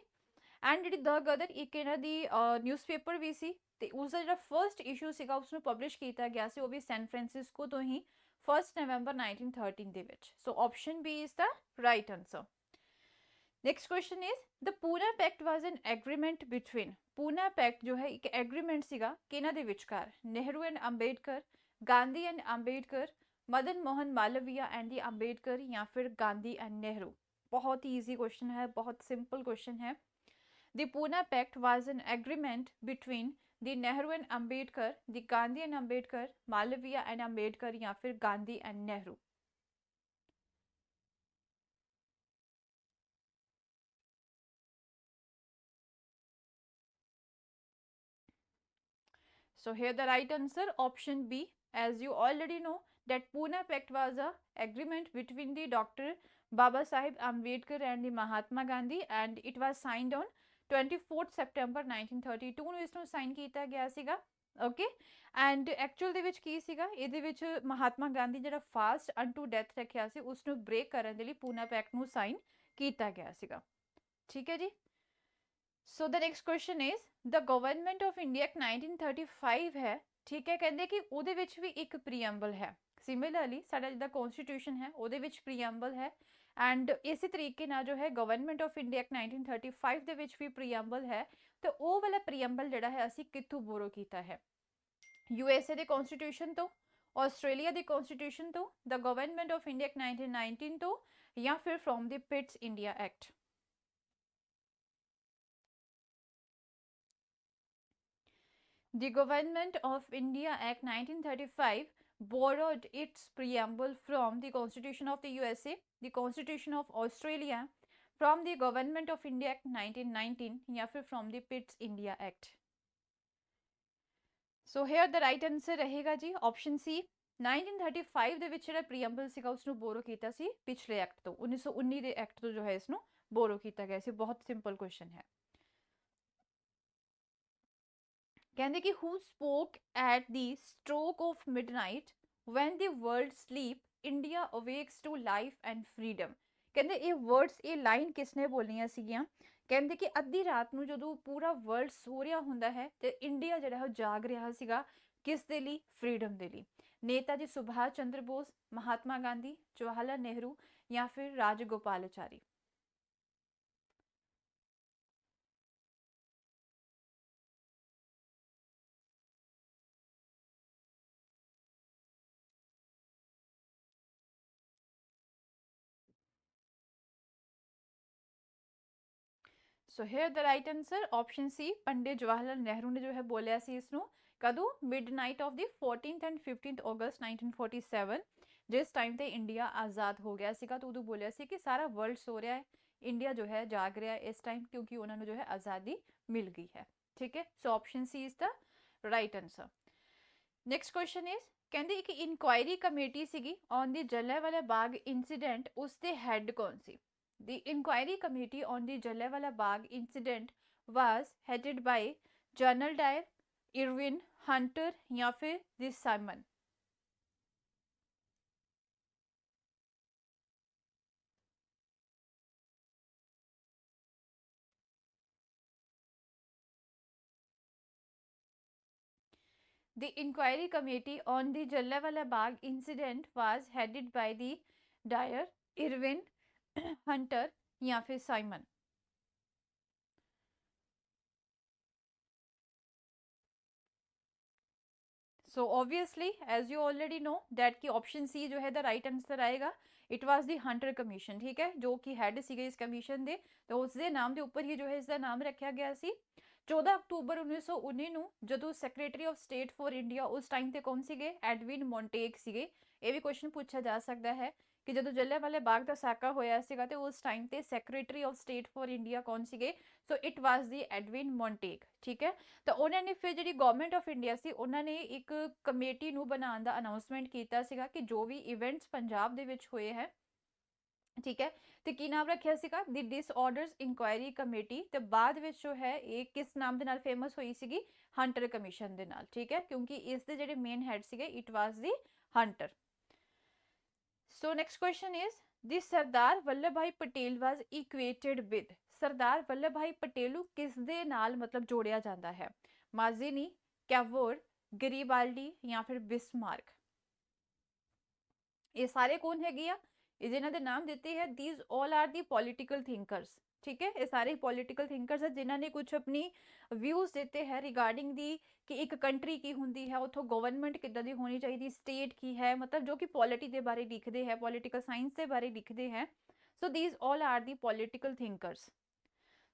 ਐਂਡ ਜਿਹੜੀ ਦ ਗਦਰ ਇੱਕ ਇਹਨਾਂ ਦੀ ਨਿਊਜ਼ਪੇਪਰ ਵੀ ਸੀ, ਤੇ ਉਸਦਾ ਜਿਹੜਾ ਫਰਸਟ ਇਸ਼ੂ ਸੀਗਾ ਉਸਨੂੰ ਪਬਲਿਸ਼ ਕੀਤਾ ਗਿਆ ਸੀ, ਉਹ ਵੀ ਸੈਨ ਫਰਾਂਸਿਸਕੋ ਤੋਂ ਹੀ, 1 ਨਵੰਬਰ 1913 ਦੇ ਵਿੱਚ। So option B is the right answer. Next question is the Poona pact was an agreement between. Poona pact जो है एक एग्रीमेंट सीगा किना दे विचकार? Nehru and Ambedkar, Gandhi and Ambedkar, Madan Mohan Malviya and the Ambedkar, या फिर गांधी एंड नेहरू। बहुत ही ईजी क्वेश्चन है, बहुत सिंपल क्वेश्चन है। The Poona pact was an agreement between the Nehru and Ambedkar, the Gandhi and Ambedkar, Malaviya and Ambedkar, या फिर Gandhi and Nehru. So here the right answer, option B. As you already know that Pune Pact was a agreement between the Dr. Baba Sahib Ambedkar and the Mahatma Gandhi, and it was signed on 24th September 1932 ਨੂੰ ਇਸ ਨੂੰ sign ਕੀਤਾ ਗਿਆ ਸੀਗਾ। Okay, and actual ਦੇ ਵਿੱਚ ਕੀ ਸੀਗਾ ਇਹਦੇ ਵਿੱਚ? ਮਹਾਤਮਾ ਗਾਂਧੀ ਜਿਹੜਾ ਫਾਸਟ ਅਨਟੂ ਡੈਥ ਰੱਖਿਆ ਸੀ ਉਸ ਨੂੰ ਬ੍ਰੇਕ ਕਰਨ ਦੇ ਲਈ ਪੂਨਾ ਪੈਕਟ ਨੂੰ ਸਾਈਨ ਕੀਤਾ ਗਿਆ ਸੀਗਾ। ਠੀਕ ਹੈ ਜੀ। So the next question is the government of India act 1935 ਹੈ। ਠੀਕ ਹੈ, ਕਹਿੰਦੇ ਕਿ ਉਹਦੇ ਵਿੱਚ ਵੀ ਇੱਕ ਪ੍ਰੀਐਮਬਲ ਹੈ। ਸਿਮਿਲਰਲੀ ਸਾਡਾ ਜਿੱਦਾਂ ਕਨਸਟੀਟਿਊਸ਼ਨ ਹੈ ਉਹਦੇ ਵਿੱਚ ਪ੍ਰੀਐਮਬਲ ਹੈ, ਐਂਡ ਇਸੇ ਤਰੀਕੇ ਨਾਲ ਜੋ ਹੈ ਗਵਰਨਮੈਂਟ ਆਫ ਇੰਡੀਆ ਐਕਟ 1935 ਦੇ ਵਿੱਚ ਵੀ ਪ੍ਰੀਐਮਬਲ ਹੈ। ਤੇ ਉਹ ਵਾਲਾ ਪ੍ਰੀਐਮਬਲ ਜਿਹੜਾ ਹੈ ਅਸੀਂ ਕਿੱਥੋਂ ਬੋਰੋ ਕੀਤਾ ਹੈ? ਯੂਐਸਏ ਦੇ ਕਨਸਟੀਟਿਊਸ਼ਨ ਤੋਂ, ਆਸਟ੍ਰੇਲੀਆ ਦੀ ਕਨਸਟੀਟਿਊਸ਼ਨ ਤੋਂ, ਦ ਗਵਰਨਮੈਂਟ ਆਫ ਇੰਡੀਆ ਐਕਟ 1919 ਤੋਂ, ਜਾਂ ਫਿਰ from the Pits India act. The Government of India Act 1935 borrowed its preamble from the Constitution of the USA, the Constitution of Australia, from the Government of India Act 1919, या फिर from the Pitt's India Act. So here the right answer रहेगा जी option C। 1935 ਦੇ ਵਿੱਚ ਜਿਹੜਾ ਪ੍ਰੀਐਮਬਲ ਸੀਗਾ ਉਸ ਨੂੰ ਬੋਰੋ ਕੀਤਾ ਸੀ ਪਿਛਲੇ ਐਕਟ ਤੋਂ, 1919 ਦੇ ਐਕਟ ਤੋਂ ਜੋ ਹੈ ਇਸ ਨੂੰ ਬੋਰੋ ਕੀਤਾ ਗਿਆ ਸੀ। ਬਹੁਤ ਸਿੰਪਲ ਕੁਐਸਚਨ ਹੈ। ਕਹਿੰਦੇ ਕਿ who spoke at the stroke of midnight when the world sleep India awakes to life and freedom। ਕਹਿੰਦੇ ਇਹ ਵਰਡਸ, ਇਹ ਲਾਈਨ ਕਿਸਨੇ ਬੋਲੀਆਂ ਸੀਗੀਆਂ? ਕਹਿੰਦੇ ਕਿ ਅੱਧੀ ਰਾਤ ਨੂੰ ਜਦੋਂ ਪੂਰਾ ਵਰਲਡ ਸੋ ਰਿਹਾ ਹੁੰਦਾ ਹੈ ਤੇ ਇੰਡੀਆ ਜਿਹੜਾ ਉਹ ਜਾਗ ਰਿਹਾ ਸੀਗਾ, ਕਿਸ ਦੇ ਲਈ? ਫਰੀडम ਦੇ ਲਈ। ਨੇਤਾ ਜੀ ਸੁਭਾਸ਼ ਚੰਦਰ ਬੋਸ, ਮਹਾਤਮਾ ਗਾਂਧੀ, ਜਵਾਹਰ ਲਾਲ ਨਹਿਰੂ, ਜਾਂ ਫਿਰ Rajagopalachari. So here the right answer option C, Pandit Jawahar Lal Nehru ਨੇ ਜੋ ਹੈ ਬੋਲਿਆ ਸੀ ਇਸ ਨੂੰ। ਕਦੋਂ? Midnight of the 14th and 15th August 1947, ਜਿਸ ਟਾਈਮ ਤੇ ਇੰਡੀਆ ਆਜ਼ਾਦ ਹੋ ਗਿਆ ਸੀਗਾ। ਤਾਂ ਉਦੋਂ ਬੋਲਿਆ ਸੀ ਕਿ ਸਾਰਾ ਵਰਲਡ ਸੋ ਰਿਹਾ ਹੈ, ਇੰਡੀਆ ਜੋ ਹੈ ਜਾਗ ਰਿਹਾ ਇਸ ਟਾਈਮ, ਕਿਉਂਕਿ ਉਹਨਾਂ ਨੂੰ ਜੋ ਹੈ ਆਜ਼ਾਦੀ ਮਿਲ ਗਈ ਹੈ। ਠੀਕ ਹੈ, ਸੋ option C is the right answer. Next question is ਕਹਿੰਦੇ ਇੱਕ ਇਨਕੁਆਇਰੀ ਕਮੇਟੀ ਸੀਗੀ on the Jallianwala Bagh incident, ਉਸ ਦੇ ਹੈਡ ਕੌਣ ਸੀ? The inquiry committee on the Jallianwala Bagh incident was headed by General Dyer, Irwin, Hunter, या फिर the Simon। The inquiry committee on the Jallianwala Bagh incident was headed by the Dyer, Irwin, Hunter या फिर Simon. So obviously as you already know that कि option C जो है the right answer आएगा. It was the Hunter commission. ठीक है, जो कि ਹੈਡ ਸੀਗੇ ਇਸ ਕਮਿਸ਼ਨ ਦੇ, ਤੇ ਉਸ ਦੇ ਨਾਮ ਦੇ ਉੱਪਰ ਹੀ ਜੋ ਹੈ ਇਸ ਦਾ ਨਾਮ ਰੱਖਿਆ ਗਿਆ ਸੀ. 14 ਅਕਤੂਬਰ 1919 ਨੂੰ ਜਦੋਂ secretary of state for India ਉਸ ਟਾਈਮ ਤੇ ਕੌਣ ਸੀਗੇ? ਐਡਵਿਨ ਮੌਂਟੇਗ ਸੀਗੇ. ਇਹ ਵੀ ਕੁਐਸਚਨ ਪੁੱਛਿਆ ਜਾ ਸਕਦਾ ਹੈ ਕਿ ਜਦੋਂ ਜਲਿਆਂਵਾਲੇ ਬਾਗ ਦਾ ਸਾਕਾ ਹੋਇਆ ਸੀਗਾ ਤੇ ਉਸ ਟਾਈਮ ਤੇ secretary of state for India ਕੌਣ ਸੀਗੇ? ਸੋ ਇਟ ਵਾਸ ਦੀ ਐਡਵਿਨ ਮੌਂਟੇਗ. ਠੀਕ ਹੈ, ਤਾਂ ਉਹਨਾਂ ਨੇ ਫਿਰ ਜਿਹੜੀ ਗਵਰਨਮੈਂਟ ਆਫ ਇੰਡੀਆ ਸੀ ਉਹਨਾਂ ਨੇ ਇੱਕ ਕਮੇਟੀ ਨੂੰ ਬਣਾਉਣ ਦਾ ਅਨਾਉਂਸਮੈਂਟ ਕੀਤਾ ਸੀਗਾ ਕਿ ਜੋ ਵੀ ਇਵੈਂਟਸ ਪੰਜਾਬ ਦੇ ਵਿੱਚ ਹੋਏ ਹੈ, ਠੀਕ ਹੈ, ਤੇ ਕੀ ਨਾਮ ਰੱਖਿਆ ਸੀਗਾ? ਦੀ ਡਿਸਆਰਡਰਸ ਇਨਕੁਆਇਰੀ ਕਮੇਟੀ. ਤੇ ਬਾਅਦ ਵਿੱਚ ਜੋ ਹੈ ਇਹ ਕਿਸ ਨਾਮ ਦੇ ਨਾਲ ਫੇਮਸ ਹੋਈ ਸੀਗੀ? ਹੰਟਰ ਕਮਿਸ਼ਨ ਦੇ ਨਾਲ. ਠੀਕ ਹੈ, ਕਿਉਂਕਿ ਇਸ ਦੇ ਜਿਹੜੇ ਮੇਨ ਹੈਡ ਸੀਗੇ it was the Hunter. So next question is the Sardar Vallabh Bhai Patel was equated with. Sardar Vallabh Bhai Patel ਨੂੰ ਕਿਸ ਦੇ ਨਾਲ ਮਤਲਬ ਜੋੜਿਆ ਜਾਂਦਾ ਹੈ? ਮਾਜ਼ੀਨੀ, ਕੈਵੋਰ, ਗਰੀਬਾਲਡੀ ਜਾਂ ਫਿਰ ਬਿਸਮਾਰਕ. ਇਹ ਸਾਰੇ ਕੌਣ ਹੈਗੇ ਆ? ਇਹ ਜਿਨ੍ਹਾਂ ਦੇ ਨਾਮ ਦਿੱਤੇ ਹੈ these all are the political thinkers. ਠੀਕ ਹੈ, ਇਹ ਸਾਰੇ ਪੋਲੀਟੀਕਲ ਥਿੰਕਰਸ ਹੈ ਜਿਨ੍ਹਾਂ ਨੇ ਕੁਝ ਆਪਣੀ ਵਿਊਜ਼ ਦਿੱਤੇ ਹੈ ਰਿਗਾਰਡਿੰਗ ਦੀ ਕਿ ਇੱਕ ਕੰਟਰੀ ਕੀ ਹੁੰਦੀ ਹੈ, ਉੱਥੋਂ ਗਵਰਨਮੈਂਟ ਕਿੱਦਾਂ ਦੀ ਹੋਣੀ ਚਾਹੀਦੀ, ਸਟੇਟ ਕੀ ਹੈ, ਮਤਲਬ ਜੋ ਕਿ ਪੋਲਿਟੀ ਦੇ ਬਾਰੇ ਲਿਖਦੇ ਹੈ, ਪੋਲੀਟੀਕਲ ਸਾਇੰਸ ਦੇ ਬਾਰੇ ਲਿਖਦੇ ਹੈ. ਸੋ these all are the political thinkers.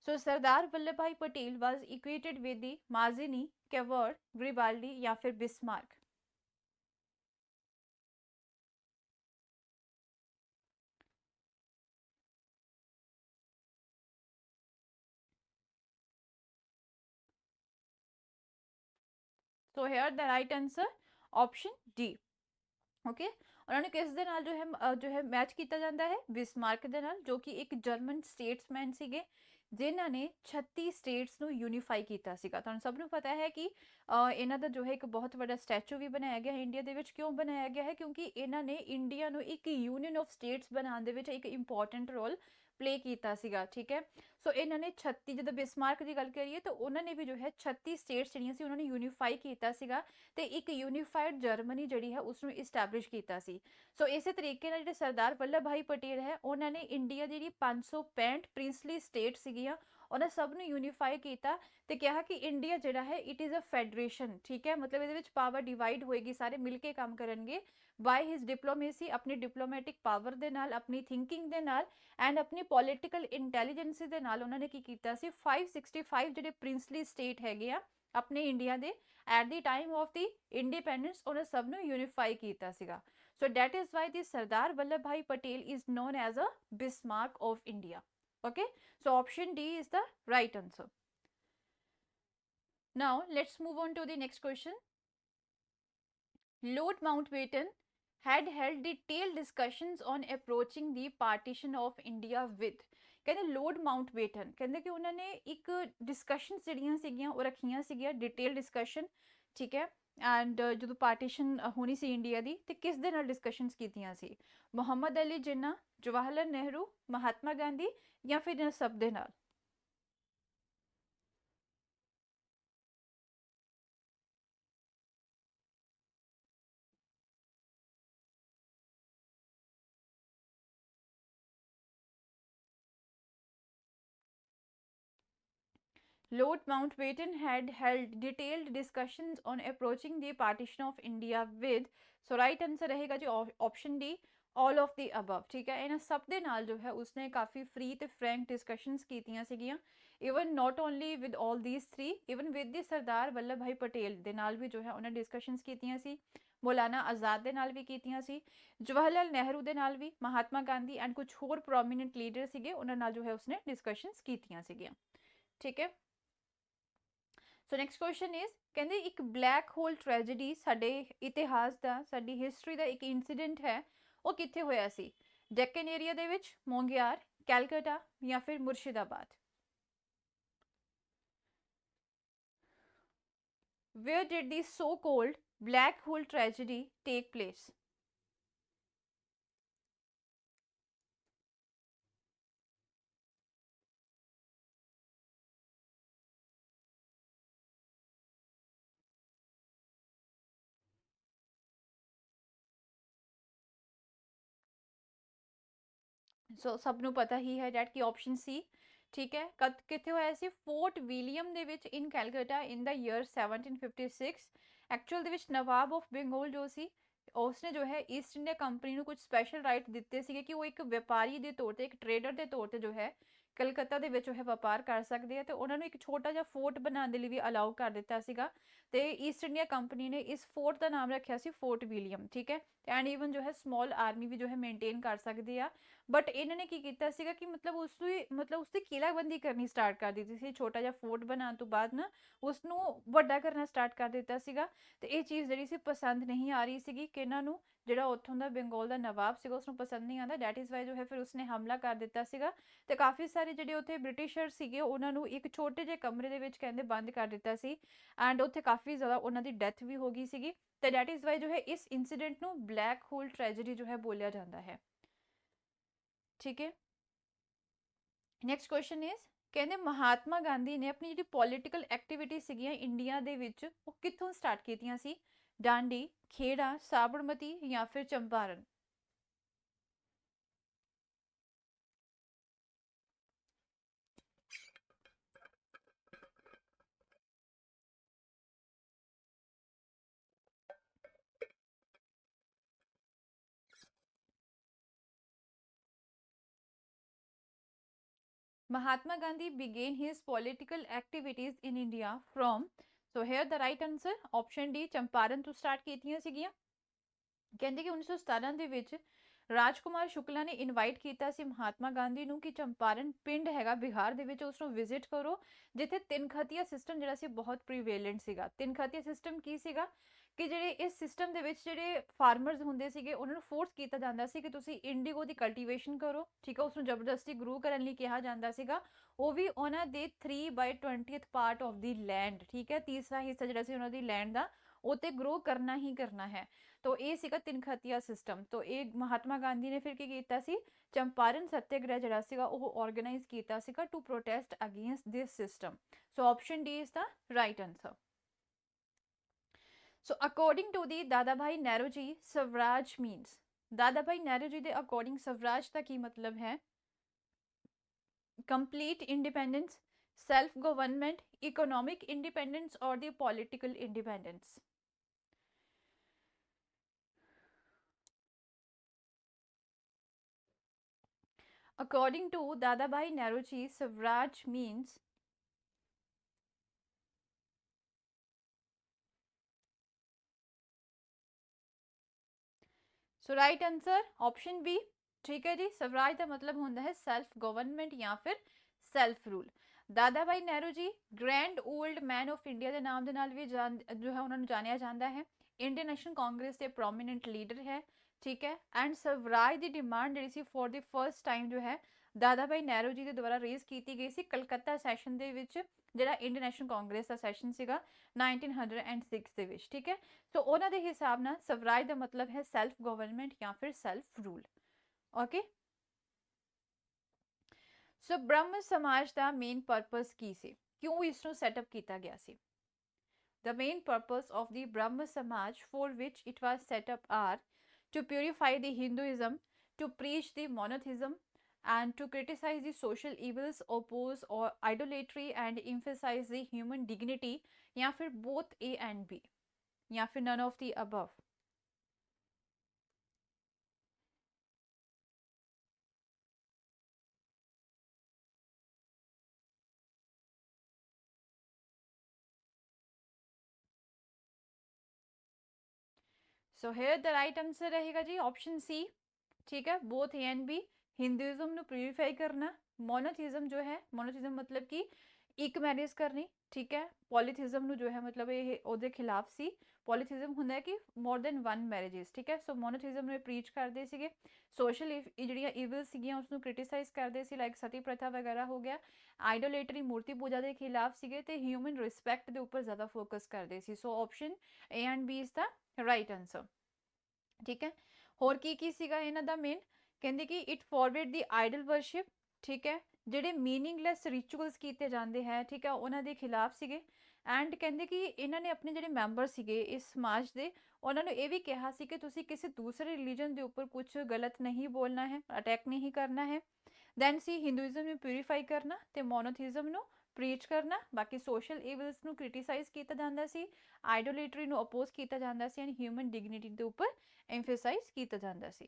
So Sardar Vallabhbhai Patel was equated with the Mazzini, Cavour, Garibaldi या फिर Bismarck. So here the right answer option D. Okay, ਉਹਨਾਂ ਨੂੰ ਕਿਸ ਦੇ ਨਾਲ ਜੋ ਹੈ ਮੈਚ ਕੀਤਾ ਜਾਂਦਾ ਹੈ? ਬਿਸਮਾਰਕ ਦੇ ਨਾਲ, ਜੋ ਕਿ ਇੱਕ ਜਰਮਨ ਸਟੇਟਸਮੈਨ ਸੀਗੇ ਜਿਨ੍ਹਾਂ ਨੇ 36 ਸਟੇਟਸ ਨੂੰ ਯੂਨੀਫਾਈ ਕੀਤਾ ਸੀਗਾ. ਤੁਹਾਨੂੰ ਸਭ ਨੂੰ ਪਤਾ ਹੈ ਕਿ ਇਹਨਾਂ ਦਾ ਜੋ ਹੈ ਇੱਕ ਬਹੁਤ ਵੱਡਾ ਸਟੈਚੂ ਵੀ ਬਣਾਇਆ ਗਿਆ ਹੈ ਇੰਡੀਆ ਦੇ ਵਿੱਚ. ਕਿਉਂ ਬਣਾਇਆ ਗਿਆ ਹੈ? ਕਿਉਂਕਿ ਇਹਨਾਂ ਨੇ ਇੰਡੀਆ ਨੂੰ ਇੱਕ ਯੂਨੀਅਨ ਆਫ ਸਟੇਟਸ ਬਣਾਉਣ ਦੇ ਵਿੱਚ ਇੱਕ ਇੰਪੋਰਟੈਂਟ ਰੋਲ ਪਲੇ ਕੀਤਾ ਸੀਗਾ. ਠੀਕ ਹੈ, ਸੋ ਇਹਨਾਂ ਨੇ 36, ਜਦੋਂ ਬਿਸਮਾਰਕ ਦੀ ਗੱਲ ਕਰੀਏ ਤਾਂ ਉਹਨਾਂ ਨੇ ਵੀ ਜੋ ਹੈ 36 ਸਟੇਟਸ ਜਿਹੜੀਆਂ ਸੀ ਉਹਨਾਂ ਨੇ ਯੂਨੀਫਾਈ ਕੀਤਾ ਸੀਗਾ ਤੇ ਇੱਕ ਯੂਨੀਫਾਈਡ ਜਰਮਨੀ ਜਿਹੜੀ ਹੈ ਉਸ ਨੂੰ ਇਸਟੈਬਲਿਸ਼ ਕੀਤਾ ਸੀ. ਸੋ ਇਸੇ ਤਰੀਕੇ ਨਾਲ ਜਿਹੜੇ ਸਰਦਾਰ ਵੱਲਭ ਭਾਈ ਪਟੇਲ ਹੈ ਉਹਨਾਂ ਨੇ ਇੰਡੀਆ ਦੀ ਜਿਹੜੀ 565 ਪ੍ਰਿੰਸਲੀ ਸਟੇਟ ਸੀਗੀਆਂ ਉਹਨਾਂ ਸਭ ਨੂੰ ਯੂਨੀਫਾਈ ਕੀਤਾ ਤੇ ਕਿਹਾ ਕਿ ਇੰਡੀਆ ਜਿਹੜਾ ਹੈ ਇਟ ਇਜ਼ ਅ ਫੈਡਰੇਸ਼ਨ. ਠੀਕ ਹੈ, ਮਤਲਬ ਇਹਦੇ ਵਿੱਚ ਪਾਵਰ ਡਿਵਾਈਡ ਹੋਏਗੀ, ਸਾਰੇ ਮਿਲ ਕੇ ਕੰਮ ਕਰਨਗੇ. ਬਾਈ ਹਿਸ ਡਿਪਲੋਮੇਸੀ, ਆਪਣੀ ਡਿਪਲੋਮੈਟਿਕ ਪਾਵਰ ਦੇ ਨਾਲ, ਆਪਣੀ ਥਿੰਕਿੰਗ ਦੇ ਨਾਲ ਐਂਡ ਆਪਣੀ ਪੋਲੀਟੀਕਲ ਇੰਟੈਲੀਜੈਂਸੀ ਦੇ ਨਾਲ ਉਹਨਾਂ ਨੇ ਕੀ ਕੀਤਾ ਸੀ? 565 ਜਿਹੜੇ ਪ੍ਰਿੰਸਲੀ ਸਟੇਟ ਹੈਗੇ ਆ ਆਪਣੇ ਇੰਡੀਆ ਦੇ at the time of the independence ਉਹਨਾਂ ਸਭ ਨੂੰ ਯੂਨੀਫਾਈ ਕੀਤਾ ਸੀਗਾ. So that is why the Sardar Vallabh Bhai Patel is known as a Bismarck of India. Okay, so option D is the right answer. Now let's move on to the next question. Lord Mountbatten had held detailed discussions on approaching the partition of India with. ਕਹਿੰਦੇ lord ਮਾਊਂਟਬੇਟਨ ਕਹਿੰਦੇ ਕਿ ਉਹਨਾਂ ਨੇ ਇੱਕ discussions ਜਿਹੜੀਆਂ ਸੀਗੀਆਂ ਉਹ ਰੱਖੀਆਂ ਸੀਗੀਆਂ, ਡਿਟੇਲ ਡਿਸਕਸ਼ਨ. ਠੀਕ ਹੈ, ਐਂਡ ਜਦੋਂ ਪਾਰਟੀਸ਼ਨ ਹੋਣੀ ਸੀ ਇੰਡੀਆ ਦੀ ਤੇ ਕਿਸ ਦੇ ਨਾਲ ਡਿਸਕਸ਼ਨਸ ਕੀਤੀਆਂ ਸੀ? ਮੁਹੰਮਦ ਅਲੀ ਜਿੰਨਾ, ਜਵਾਹਰ ਲਾਲ ਨਹਿਰੂ, ਮਹਾਤਮਾ ਗਾਂਧੀ ਜਾਂ ਫਿਰ ਇਹਨਾਂ ਸਭ ਦੇ ਨਾਲ? Lord Mountbatten had held detailed discussions on approaching the partition of India with. So right answer रहेगा जी option D, all of the above. ठीक है, ਇਹਨਾਂ ਸਭ ਦੇ ਨਾਲ ਜੋ ਹੈ ਉਸਨੇ ਕਾਫੀ free ਤੇ frank discussions ਕੀਤੀਆਂ ਸੀਗੀਆਂ. Even not only with all these three, even with the ਸਰਦਾਰ ਵੱਲਭ ਭਾਈ ਪਟੇਲ ਦੇ ਨਾਲ ਵੀ ਜੋ ਹੈ ਉਹਨਾਂ discussions ਕੀਤੀਆਂ ਸੀ. ਮੌਲਾਨਾ ਆਜ਼ਾਦ ਦੇ ਨਾਲ ਵੀ ਕੀਤੀਆਂ ਸੀ, ਜਵਾਹਰ ਲਾਲ ਨਹਿਰੂ ਦੇ ਨਾਲ ਵੀ, ਮਹਾਤਮਾ ਗਾਂਧੀ ਐਂਡ ਕੁਝ ਹੋਰ ਪ੍ਰੋਮੀਨੈਂਟ ਲੀਡਰ ਸੀਗੇ ਉਹਨਾਂ ਨਾਲ ਜੋ ਹੈ ਉਸਨੇ ਡਿਸਕਸ਼ਨਸ ਕੀਤੀਆਂ ਸੀਗੀਆਂ. ਠੀਕ ਹੈ, ਸੋ ਨੈਕਸਟ ਕੁਐਸਚਨ ਇਜ਼ ਕਹਿੰਦੇ ਇੱਕ ਬਲੈਕ ਹੋਲ ਟ੍ਰੈਜੇਡੀ ਸਾਡੇ ਇਤਿਹਾਸ ਦਾ, ਸਾਡੀ ਹਿਸਟਰੀ ਦਾ ਇੱਕ ਇਨਸੀਡੈਂਟ ਹੈ, ਉਹ ਕਿੱਥੇ ਹੋਇਆ ਸੀ? ਡੈਕਨ ਏਰੀਆ ਦੇ ਵਿੱਚ, ਮੋਂਗਿਆਰ, ਕੈਲਕਟਾ ਜਾਂ ਫਿਰ Murshidabad? Where did the so-called black hole tragedy take place? ਸੋ ਸਭ ਨੂੰ ਪਤਾ ਹੀ ਹੈ ਡੈਟ ਕਿ ਆਪਸ਼ਨ ਸੀ, ਠੀਕ ਹੈ। ਕਿੱਥੇ ਹੋਇਆ ਸੀ? ਫੋਰਟ ਵਿਲੀਅਮ ਦੇ ਵਿੱਚ ਇਨ ਕੈਲਕਟਾ ਇਨ ਦਾ ਈਅਰ 1756। ਐਕਚੁਅਲ ਦੇ ਵਿੱਚ ਨਵਾਬ ਆਫ ਬੰਗਾਲ ਜੋ ਸੀ, ਉਸਨੇ ਜੋ ਹੈ ਈਸਟ ਇੰਡੀਆ ਕੰਪਨੀ ਨੂੰ ਕੁਝ ਸਪੈਸ਼ਲ ਰਾਈਟ ਦਿੱਤੇ ਸੀਗੇ ਕਿ ਉਹ ਇੱਕ ਵਪਾਰੀ ਦੇ ਤੌਰ ਤੇ, ਇੱਕ ਟ੍ਰੇਡਰ ਦੇ ਤੌਰ ਤੇ ਜੋ ਹੈ ਕਲਕੱਤਾ ਦੇ ਵਿੱਚ ਉਹ ਵਪਾਰ ਕਰ ਸਕਦੇ ਆ, ਤੇ ਉਹਨਾਂ ਨੂੰ ਇੱਕ ਛੋਟਾ ਜਿਹਾ ਫੋਰਟ ਬਣਾਉਣ ਦੇ ਲਈ ਵੀ ਅਲਾਉ ਕਰ ਦਿੱਤਾ ਸੀਗਾ। ਤੇ ਈਸਟ ਇੰਡੀਆ ਕੰਪਨੀ ਨੇ ਇਸ ਫੋਰਟ ਦਾ ਨਾਮ ਰੱਖਿਆ ਸੀ ਫੋਰਟ ਵਿਲੀਅਮ, ਠੀਕ ਹੈ। ਐਂਡ ਈਵਨ ਜੋ ਹੈ ਸਮਾਲ ਆਰਮੀ ਵੀ ਜੋ ਹੈ ਮੇਨਟੇਨ ਕਰ ਸਕਦੇ ਆ। ਬਟ ਇਹਨਾਂ ਨੇ ਕੀ ਕੀਤਾ ਸੀਗਾ ਕਿ ਮਤਲਬ ਉਸਦੀ ਕਿਲਾਬੰਦੀ ਕਰਨੀ ਸਟਾਰਟ ਕਰ ਦਿੱਤੀ ਸੀ। ਛੋਟਾ ਜਿਹਾ ਫੋਰਟ ਬਣਾਉਣ ਤੋਂ ਬਾਅਦ ਨਾ ਉਸਨੂੰ ਵੱਡਾ ਕਰਨਾ ਸਟਾਰਟ ਕਰ ਦਿੱਤਾ ਸੀਗਾ। ਤੇ ਇਹ ਚੀਜ਼ ਜਿਹੜੀ ਸੀ ਪਸੰਦ ਨਹੀਂ ਆ ਰਹੀ ਸੀਗੀ ਕਿ ਇਹਨਾਂ ਨੂੰ, ਜਿਹੜਾ ਉੱਥੋਂ ਦਾ ਬੰਗਾਲ ਦਾ ਨਵਾਬ ਸੀਗਾ ਉਸਨੂੰ ਪਸੰਦ ਨਹੀਂ ਆਉਂਦਾ। ਡੈਟ ਇਜ਼ ਵਾਈ ਜੋ ਹੈ ਫਿਰ ਉਸਨੇ ਹਮਲਾ ਕਰ ਦਿੱਤਾ ਸੀਗਾ। ਤੇ ਕਾਫੀ ਸਾਰੇ ਜਿਹੜੇ ਉੱਥੇ ਬ੍ਰਿਟਿਸ਼ਰ ਸੀਗੇ ਉਹਨਾਂ ਨੂੰ ਇੱਕ ਛੋਟੇ ਜਿਹੇ ਕਮਰੇ ਦੇ ਵਿੱਚ ਕਹਿੰਦੇ ਬੰਦ ਕਰ ਦਿੱਤਾ ਸੀ। ਐਂਡ ਉੱਥੇ ਕਾਫੀ ਜ਼ਿਆਦਾ ਉਹਨਾਂ ਦੀ ਡੈਥ ਵੀ ਹੋ ਗਈ ਸੀਗੀ। ਤੇ ਡੈਟ ਇਜ਼ ਵਾਈ ਜੋ ਹੈ ਇਸ ਇਨਸੀਡੈਂਟ ਨੂੰ ਬਲੈਕ ਹੋਲ ਟ੍ਰੈਜੇਡੀ ਜੋ ਹੈ ਬੋਲਿਆ ਜਾਂਦਾ ਹੈ, ਠੀਕ ਹੈ। ਨੈਕਸਟ ਕੁਐਸਚਨ ਇਜ਼, ਕਹਿੰਦੇ ਮਹਾਤਮਾ ਗਾਂਧੀ ਨੇ ਆਪਣੀ ਜਿਹੜੀ ਪੋਲੀਟੀਕਲ ਐਕਟੀਵਿਟੀ ਸੀਗੀਆਂ ਇੰਡੀਆ ਦੇ ਵਿੱਚ ਉਹ ਕਿੱਥੋਂ ਸਟਾਰਟ ਕੀਤੀਆਂ ਸੀ? ਡਾਂਡੀ, ਖੇੜਾ, ਸਾਬਰਮਤੀ ਜਾਂ ਫਿਰ Champaran? Mahatma Gandhi began his political activities in India from, so here the right answer option D, Champaran ਤੋਂ ਸਟਾਰਟ ਕੀਤੀਆਂ ਸੀਗੀਆਂ। ਕਹਿੰਦੇ ਕਿ 1917 ਦੇ ਵਿੱਚ ਰਾਜਕੁਮਾਰ ਸ਼ੁਕਲਾ ਨੇ ਇਨਵਾਈਟ ਕੀਤਾ ਸੀ ਮਹਾਤਮਾ ਗਾਂਧੀ ਨੂੰ ਕਿ ਚੰਪਾਰਨ ਪਿੰਡ ਹੈਗਾ ਬਿਹਾਰ ਦੇ ਵਿੱਚ, ਉਸ ਨੂੰ ਵਿਜ਼ਿਟ ਕਰੋ, ਜਿੱਥੇ ਤਿੰਨ ਖਤੀਆ ਸਿਸਟਮ ਜਿਹੜਾ ਸੀ ਬਹੁਤ ਪ੍ਰੀਵੇਲੈਂਟ ਸੀਗਾ। ਤਿੰਨ ਖਤੀਆ ਸਿਸਟਮ ਕੀ ਸੀਗਾ ਕਿ ਜਿਹੜੇ ਇਸ ਸਿਸਟਮ ਦੇ ਵਿੱਚ ਜਿਹੜੇ ਫਾਰਮਰਸ ਹੁੰਦੇ ਸੀਗੇ ਉਹਨਾਂ ਨੂੰ ਫੋਰਸ ਕੀਤਾ ਜਾਂਦਾ ਸੀ ਕਿ ਤੁਸੀਂ ਇੰਡੀਗੋ ਦੀ ਕਲਟੀਵੇਸ਼ਨ ਕਰੋ, ਠੀਕ ਹੈ। ਉਸ ਨੂੰ ਜ਼ਬਰਦਸਤੀ ਗਰੋ ਕਰਨ ਲਈ ਕਿਹਾ ਜਾਂਦਾ ਸੀਗਾ, ਉਹ ਵੀ ਉਹਨਾਂ ਦੇ 3/20th part of the land, ਠੀਕ ਹੈ। ਤੀਸਰਾ ਹਿੱਸਾ ਜਿਹੜਾ ਸੀ ਉਹਨਾਂ ਦੀ ਲੈਂਡ ਦਾ, ਉਹ ਤੇ ਗਰੋ ਕਰਨਾ ਹੀ ਕਰਨਾ ਹੈ। ਤੋ ਇਹ ਸੀਗਾ ਤਿੰਨ ਖਤੀਆ ਸਿਸਟਮ। ਤੋ ਇਹ ਮਹਾਤਮਾ ਗਾਂਧੀ ਨੇ ਫਿਰ ਕੀ ਕੀਤਾ ਸੀ? ਚੰਪਾਰਨ ਸੱਤਿਆਗ੍ਰਹਿ ਜਿਹੜਾ ਸੀਗਾ ਉਹ ਆਰਗੇਨਾਈਜ਼ ਕੀਤਾ ਸੀਗਾ to protest against this system. So option D is the right answer. So according to the Dadabhai Nehru ji, Swaraj means, ਦਾਦਾ ਭਾਈ ਨਹਿਰੂ ਜੀ ਦੇ ਅਕੋਰਡਿੰਗ ਸਵਰਾਜ ਦਾ ਕੀ ਮਤਲਬ ਹੈ? Complete independence, self government, economic independence or the political independence? According to Dadabhai Naoroji, Swaraj means so right answer option B, ठीक है जी। स्वराज का मतलब होता है सैल्फ गवर्नमेंट या फिर self rule. Dada Bhai Nehru ji grand old man of India के नाम के नाल भी जो है उन्होंने जानिया जाता है। इंडियन नेशनल कांग्रेस के प्रोमिनेंट लीडर है, ठीक है। एंड स्वराज की डिमांड जी फॉर द फर्स्ट टाइम जो है दादा भाई नेहरू जी के द्वारा रेज की गई सी कलकत्ता सैशन के ਜਿਹੜਾ ਇੰਡੀਅਨ ਨੈਸ਼ਨਲ ਕਾਂਗਰਸ ਦਾ ਸੈਸ਼ਨ ਸੀਗਾ 1906 ਦੇ ਵਿੱਚ, ਠੀਕ ਹੈ। ਸੋ ਉਹਨਾਂ ਦੇ ਹਿਸਾਬ ਨਾਲ ਸਵਰਾਜ ਦਾ ਮਤਲਬ ਹੈ ਸੈਲਫ ਗਵਰਨਮੈਂਟ ਜਾਂ ਫਿਰ ਸੈਲਫ ਰੂਲ, ਓਕੇ। ਸੋ ਬ੍ਰਹਮ ਸਮਾਜ ਦਾ ਮੇਨ ਪਰਪਸ ਕੀ ਸੀ? ਕਿਉਂ ਇਸ ਨੂੰ ਸੈਟਅਪ ਕੀਤਾ ਗਿਆ ਸੀ? The main purpose of the Brahma Samaj for which it was set up are to purify the Hinduism, to preach the monotheism, and to criticize the social evils, oppose or idolatry and emphasize the human dignity, या फिर both A and B, या फिर none of the above? So here the right answer रहेगा जी option C, ठीक है। Both A and B. Hinduism ਨੂੰ purify करना, मोनोथिज्म जो है, मोनोथिज्म मतलब कि ਇੱਕ ਮੈਰਿਜ ਕਰਨੀ, ਠੀਕ ਹੈ। ਪੋਲੀਥਿਜ਼ਮ ਨੂੰ ਜੋ ਹੈ ਮਤਲਬ ਇਹ ਉਹਦੇ ਖਿਲਾਫ ਸੀ। ਪੋਲੀਥਿਜ਼ਮ ਹੁੰਦਾ ਹੈ ਕਿ ਮੋਰ ਦੈਨ ਵਨ ਮੈਰਿਜਸ, ਠੀਕ ਹੈ। ਸੋ ਮੋਨੋਥਿਜ਼ਮ ਨੂੰ ਪ੍ਰੀਚ ਕਰਦੇ ਸੀਗੇ। ਸੋਸ਼ਲ ਜਿਹੜੀਆਂ ਈਵਲ ਸੀਗੀਆਂ ਉਸ ਨੂੰ ਕ੍ਰਿਟਿਸਾਈਜ਼ ਕਰਦੇ ਸੀ, ਲਾਈਕ ਸਤੀ ਪ੍ਰਥਾ ਵਗੈਰਾ ਹੋ ਗਿਆ। ਆਈਡੋਲੇਟਰੀ ਮੂਰਤੀ ਪੂਜਾ ਦੇ ਖਿਲਾਫ ਸੀਗੇ ਤੇ ਹਿਊਮਨ ਰਿਸਪੈਕਟ ਦੇ ਉੱਪਰ ਜ਼ਿਆਦਾ ਫੋਕਸ ਕਰਦੇ ਸੀ। So option A and B is the right answer, ਠੀਕ ਹੈ। ਹੋਰ ਕੀ ਸੀਗਾ ਇਹਨਾਂ ਦਾ ਮੇਨ? ਕਹਿੰਦੇ ਕਿ ਇਟ ਫॉरवर्ड ਦੀ ਆਈਡਲ ਵਰਸ਼ਿਪ, ਠੀਕ ਹੈ। ਜਿਹੜੇ ਮੀਨਿੰਗਲੈਸ ਰਿਚੁਅਲਸ ਕੀਤੇ ਜਾਂਦੇ ਹੈ, ਠੀਕ ਹੈ, ਉਹਨਾਂ ਦੇ ਖਿਲਾਫ ਸੀਗੇ। ਐਂਡ ਕਹਿੰਦੇ ਕਿ ਇਹਨਾਂ ਨੇ ਆਪਣੇ ਜਿਹੜੇ ਮੈਂਬਰ ਸੀਗੇ ਇਸ ਸਮਾਜ ਦੇ, ਉਹਨਾਂ ਨੂੰ ਇਹ ਵੀ ਕਿਹਾ ਸੀ ਕਿ ਤੁਸੀਂ ਕਿਸੇ ਦੂਸਰੇ ਰਿਲੀਜਨ ਦੇ ਉੱਪਰ ਕੁਝ ਗਲਤ ਨਹੀਂ ਬੋਲਣਾ ਹੈ, ਅਟੈਕ ਨਹੀਂ ਕਰਨਾ ਹੈ। ਦੈਨ ਸੀ ਹਿੰਦੂਇਜ਼ਮ ਨੂੰ ਪਿਊਰੀਫਾਈ ਕਰਨਾ ਤੇ ਮੋਨੋਥੀਜ਼ਮ ਨੂੰ ਪ੍ਰੀਚ ਕਰਨਾ। ਬਾਕੀ ਸੋਸ਼ਲ ਈਵਲਸ ਨੂੰ ਕ੍ਰਿਟੀਸਾਈਜ਼ ਕੀਤਾ ਜਾਂਦਾ ਸੀ, ਆਈਡੋਲੇਟਰੀ ਨੂੰ ਅਪੋਜ਼ ਕੀਤਾ ਜਾਂਦਾ ਸੀ, ਐਂਡ ਹਿਊਮਨ ਡਿਗਨਿਟੀ ਦੇ ਉੱਪਰ ਐਮਫੇਸਾਈਜ਼ ਕੀਤਾ ਜਾਂਦਾ ਸੀ।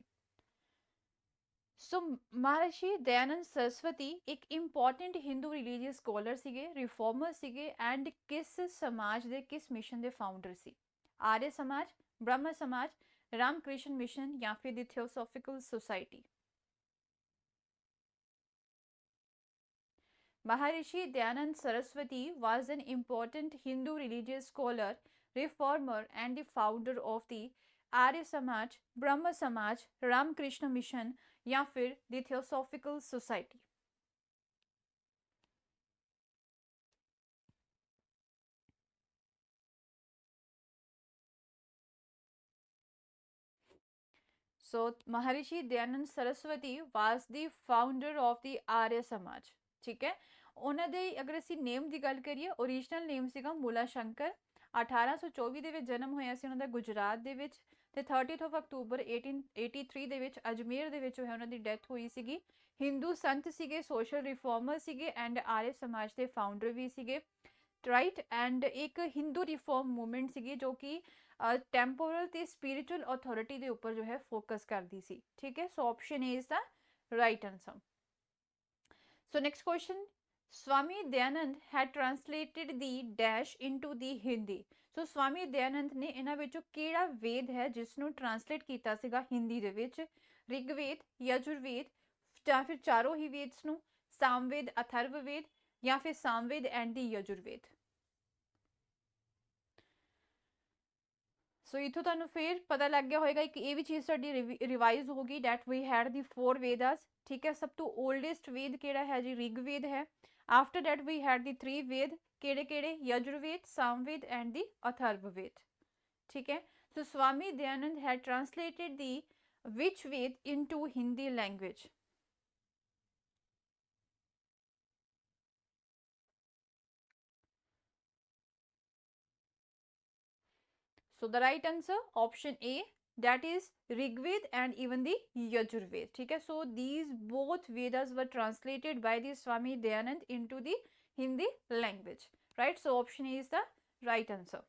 ਸੋ ਮਹਰਸ਼ੀ ਦਇਆਨੰਦ ਸਰਸਵਤੀ ਇੱਕ ਇੰਪੋਰਟੈਂਟ ਹਿੰਦੂ ਰਿਲੀਜੀਅਸ ਸਕੋਲਰ ਸੀਗੇ, ਰਿਫਾਰਮਰ ਸੀਗੇ, ਐਂਡ ਕਿਸ ਸਮਾਜ ਦੇ, ਕਿਸ ਮਿਸ਼ਨ ਦੇ ਫਾਊਂਡਰ ਸੀ? ਆर्य समाज, ब्रह्म समाज, रामकृष्ण मिशन या फिर the theosophical society? Maharishi Dayanand Saraswati was an important Hindu religious scholar, reformer, and the founder of the Arya Samaj, Brahma Samaj, Ramakrishna Mission या फिर the Theosophical Society? So Maharishi Dayanand Saraswati was the founder of the Arya Samaj। ठीक है, ਉਹਨਾਂ ਦੇ ਅਗਰ ਅਸੀਂ ਨੇਮ ਦੀ ਗੱਲ ਕਰੀਏ, ਓਰੀਜਨਲ ਨੇਮ ਸੀਗਾ ਮੂਲਾ ਸ਼ੰਕਰ। 1824 ਦੇ ਵਿੱਚ ਜਨਮ ਹੋਇਆ ਸੀ ਉਹਨਾਂ ਦਾ ਗੁਜਰਾਤ ਦੇ ਵਿੱਚ, ਤੇ 30 ਅਕਤੂਬਰ 1883 ਦੇ ਵਿੱਚ ਅਜਮੇਰ ਦੇ ਵਿੱਚ ਉਹਨਾਂ ਦੀ ਡੈਥ ਹੋਈ ਸੀਗੀ। ਹਿੰਦੂ ਸੰਤ ਸੀਗੇ, ਸੋਸ਼ਲ ਰਿਫਾਰਮਰ ਸੀਗੇ, ਐਂਡ ਆर्य ਸਮਾਜ ਦੇ ਫਾਊਂਡਰ ਵੀ ਸੀਗੇ, ਰਾਈਟ। ਐਂਡ ਇੱਕ ਹਿੰਦੂ ਰਿਫਾਰਮ ਮੂਵਮੈਂਟ ਸੀਗੀ ਜੋ ਕਿ ਟੈਂਪੋਰਲ ਤੇ ਸਪਿਰਿਚੁਅਲ ਅਥਾਰਟੀ ਦੇ ਉੱਪਰ ਜੋ ਹੈ ਫੋਕਸ ਕਰਦੀ ਸੀ। ਠੀਕ ਹੈ, ਸੋ option A is the right answer. So next question, Swami Dayanand had translated the dash into the Hindi। ਸੋ ਸਵਾਮੀ ਦਇਆਨੰਦ ਨੇ ਇਹਨਾਂ ਵਿੱਚੋਂ ਕਿਹੜਾ ਵੇਦ ਹੈ ਜਿਸ ਨੂੰ ਟਰਾਂਸਲੇਟ ਕੀਤਾ ਸੀਗਾ ਹਿੰਦੀ ਦੇ ਵਿੱਚ? ਰਿਗਵੇਦ, ਯਜੁਰਵੇਦ, ਜਾਂ ਫਿਰ ਚਾਰੋਂ ਹੀ ਵੇਦਸ ਨੂੰ, ਸਾਮਵੇਦ, ਅਥਰਵਵੇਦ, ਜਾਂ ਫਿਰ ਸਾਮਵੇਦ ਐਂਡ ਦੀ ਯਜੁਰਵੇਦ? ਸੋ ਇਥੋਂ ਤੁਹਾਨੂੰ ਫਿਰ ਪਤਾ ਲੱਗ ਗਿਆ ਹੋਏਗਾ, ਇੱਕ ਇਹ ਵੀ ਚੀਜ਼ ਸਾਡੀ ਰਿਵਾਈਜ਼ ਹੋ ਗਈ, ਡੈਟ ਵੀ ਹੈਡ ਦੀ 4 ਵੇਦਾਸ। ਠੀਕ ਹੈ, ਸਭ ਤੋਂ ਓਲਡੈਸਟ ਵੇਦ ਕਿਹੜਾ ਹੈ ਜੀ? ਰਿਗਵੇਦ ਹੈ। After that we had the 3 Veda, ਕਿਹੜੇ ਕਿਹੜੇ? Yajurveda, Samaveda and the Atharvaveda. ਠੀਕ ਹੈ, so Swami Dayanand had translated the which Veda into Hindi language? So the right answer option A, that is Rigved and even the Yajurved. ठीक है, so these both Vedas were translated by the Swami Dayanand into the Hindi language, right? So option A is the right answer.